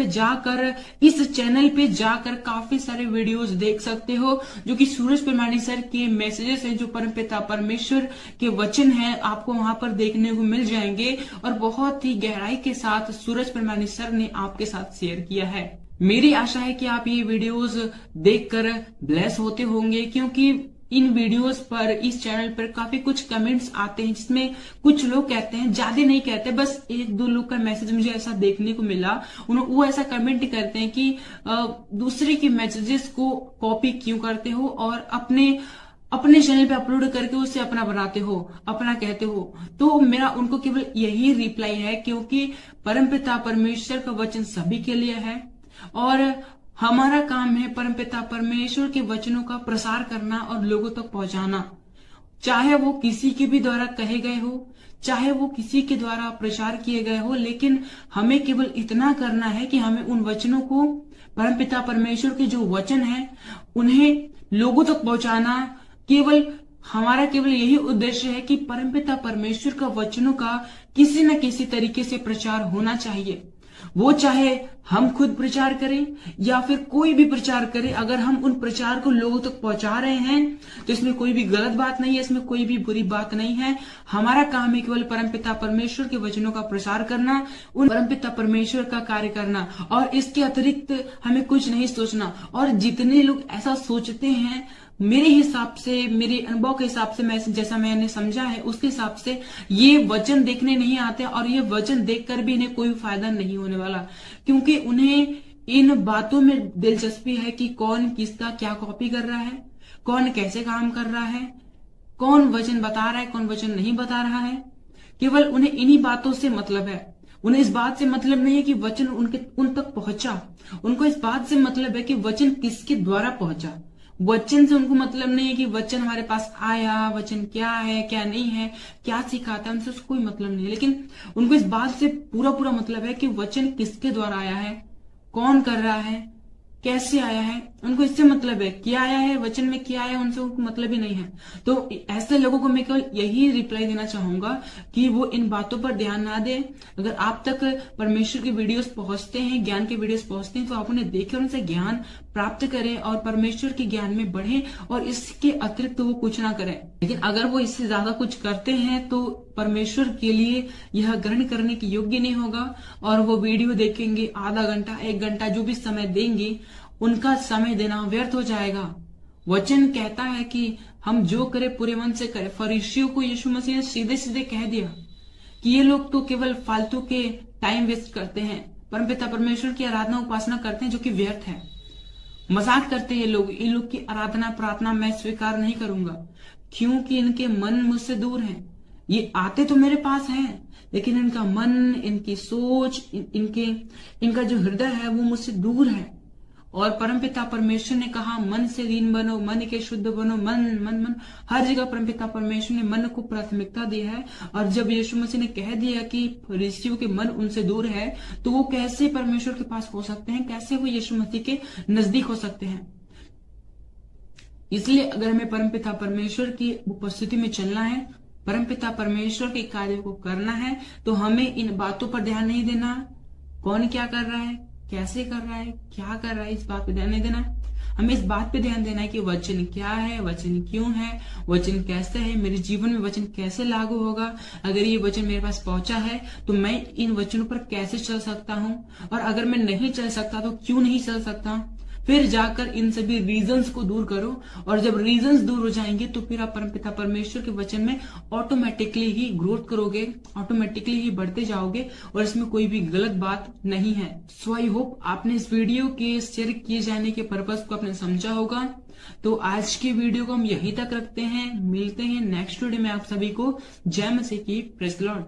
पे जाकर काफी सारे वीडियोस देख सकते हो, जो कि सूरज बिमरानी सर के मैसेजेस हैं, जो परमपिता परमेश्वर के वचन हैं, आपको वहां पर देखने को मिल जाएंगे और बहुत ही गहराई के साथ सूरज बिमरानी सर ने आपके साथ शेयर किया है। मेरी आशा है कि आप ये वीडियोस देखकर ब्लेस होते होंगे, क्योंकि इन वीडियोस पर इस चैनल पर काफी कुछ कमेंट्स आते हैं जिसमें कुछ लोग कहते हैं, ज्यादा नहीं कहते, बस 1-2 लोग का मैसेज मुझे ऐसा देखने को मिला, वो ऐसा कमेंट करते हैं कि दूसरे के मैसेजेस को कॉपी क्यों करते हो और अपने चैनल पे अपलोड करके उसे अपना बनाते हो, अपना कहते हो। तो मेरा उनको केवल यही रिप्लाई है, क्योंकि परमपिता परमेश्वर का वचन सभी के लिए है और हमारा काम है परमपिता परमेश्वर के वचनों का प्रसार करना और लोगों तक पहुंचाना, चाहे वो किसी के भी द्वारा कहे गए हो, चाहे वो किसी के द्वारा प्रचार किए गए हो। लेकिन हमें केवल इतना करना है कि हमें उन वचनों को, परमपिता परमेश्वर के जो वचन है, उन्हें लोगों तक पहुंचाना। हमारा केवल यही उद्देश्य है कि परमपिता परमेश्वर का वचनों का किसी न किसी तरीके से प्रचार होना चाहिए। वो चाहे हम खुद प्रचार करें या फिर कोई भी प्रचार करे, अगर हम उन प्रचार को लोगों तक पहुंचा रहे हैं तो इसमें कोई भी गलत बात नहीं है, इसमें कोई भी बुरी बात नहीं है। हमारा काम है केवल परमपिता परमेश्वर के वचनों का प्रसार करना, उन परमपिता परमेश्वर का कार्य करना और इसके अतिरिक्त हमें कुछ नहीं सोचना। और जितने लोग ऐसा सोचते हैं, मेरे हिसाब से, मेरे अनुभव के हिसाब से, मैं जैसा मैंने समझा है उसके हिसाब से ये वचन देखने नहीं आते और ये वचन देखकर भी इन्हें कोई फायदा नहीं होने वाला, क्योंकि उन्हें इन बातों में दिलचस्पी है कि कौन किसका क्या कॉपी कर रहा है, कौन कैसे काम कर रहा है, कौन वचन बता रहा है, कौन वचन नहीं बता रहा है। केवल उन्हें इन्हीं बातों से मतलब है। उन्हें इस बात से मतलब नहीं है कि वचन उन तक पहुंचा, उनको इस बात से मतलब है कि वचन किसके द्वारा पहुंचा। वचन से उनको मतलब नहीं है कि वचन हमारे पास आया, वचन क्या है क्या नहीं है, क्या सिखाता है, उनसे कोई मतलब नहीं है। लेकिन उनको इस बात से पूरा मतलब है कि वचन किसके द्वारा आया है, कौन कर रहा है, कैसे आया है, उनको इससे मतलब है। क्या आया है, वचन में क्या आया, उनसे उनको मतलब ही नहीं है। तो ऐसे लोगों को मैं केवल यही रिप्लाई देना चाहूंगा कि वो इन बातों पर ध्यान ना दें। अगर आप तक परमेश्वर के वीडियोस पहुंचते हैं, ज्ञान के वीडियोस पहुंचते हैं, तो आप उन्हें देखें और उनसे ज्ञान प्राप्त करें और परमेश्वर के ज्ञान में बढ़ें और इसके अतिरिक्त वो कुछ ना करें। लेकिन अगर वो इससे ज्यादा कुछ करते हैं तो परमेश्वर के लिए यह ग्रहण करने के योग्य नहीं होगा और वो वीडियो देखेंगे, आधा घंटा 1 घंटा जो भी समय देंगे, उनका समय देना व्यर्थ हो जाएगा। वचन कहता है कि हम जो करें पूरे मन से करें। फरीसियों को यीशु मसीह ने सीधे सीधे कह दिया कि ये लोग तो केवल फालतू के टाइम वेस्ट करते हैं, परमपिता परमेश्वर की आराधना उपासना करते हैं जो कि व्यर्थ है, मजाक करते हैं लोग। इन लोग की आराधना प्रार्थना मैं स्वीकार नहीं करूंगा, क्योंकि इनके मन मुझसे दूर हैं। ये आते तो मेरे पास हैं, लेकिन इनका मन, इनकी सोच, इनका जो हृदय है वो मुझसे दूर है। और परमपिता परमेश्वर ने कहा मन से दीन बनो, मन के शुद्ध बनो। मन हर जगह परमपिता परमेश्वर ने मन को प्राथमिकता दी है। और जब यीशु मसीह ने कह दिया कि फरीसियों के मन उनसे दूर है, तो वो कैसे परमेश्वर के पास हो सकते हैं, कैसे वो यीशु मसीह के नजदीक हो सकते हैं। इसलिए अगर हमें परमपिता परमेश्वर की उपस्थिति में चलना है, परमपिता परमेश्वर के कार्य को करना है, तो हमें इन बातों पर ध्यान नहीं देना, कौन क्या कर रहा है, कैसे कर रहा है, क्या कर रहा है, इस बात पे ध्यान नहीं देना। हमें इस बात पे ध्यान देना है कि वचन क्या है, वचन क्यों है, वचन कैसे है, मेरे जीवन में वचन कैसे लागू होगा, अगर ये वचन मेरे पास पहुंचा है तो मैं इन वचनों पर कैसे चल सकता हूं, और अगर मैं नहीं चल सकता तो क्यों नहीं चल सकता। फिर जाकर इन सभी रीजंस को दूर करो, और जब रीजंस दूर हो जाएंगे तो फिर आप परमपिता परमेश्वर के वचन में ऑटोमेटिकली ही ग्रोथ करोगे, ऑटोमेटिकली ही बढ़ते जाओगे, और इसमें कोई भी गलत बात नहीं है। सो आई होप आपने इस वीडियो के शेयर किए जाने के पर्पस को आपने समझा होगा। तो आज की वीडियो को हम यहीं तक रखते हैं, मिलते हैं नेक्स्ट वीडियो में आप सभी को। जय मसीह की, प्रेज़ द लॉर्ड।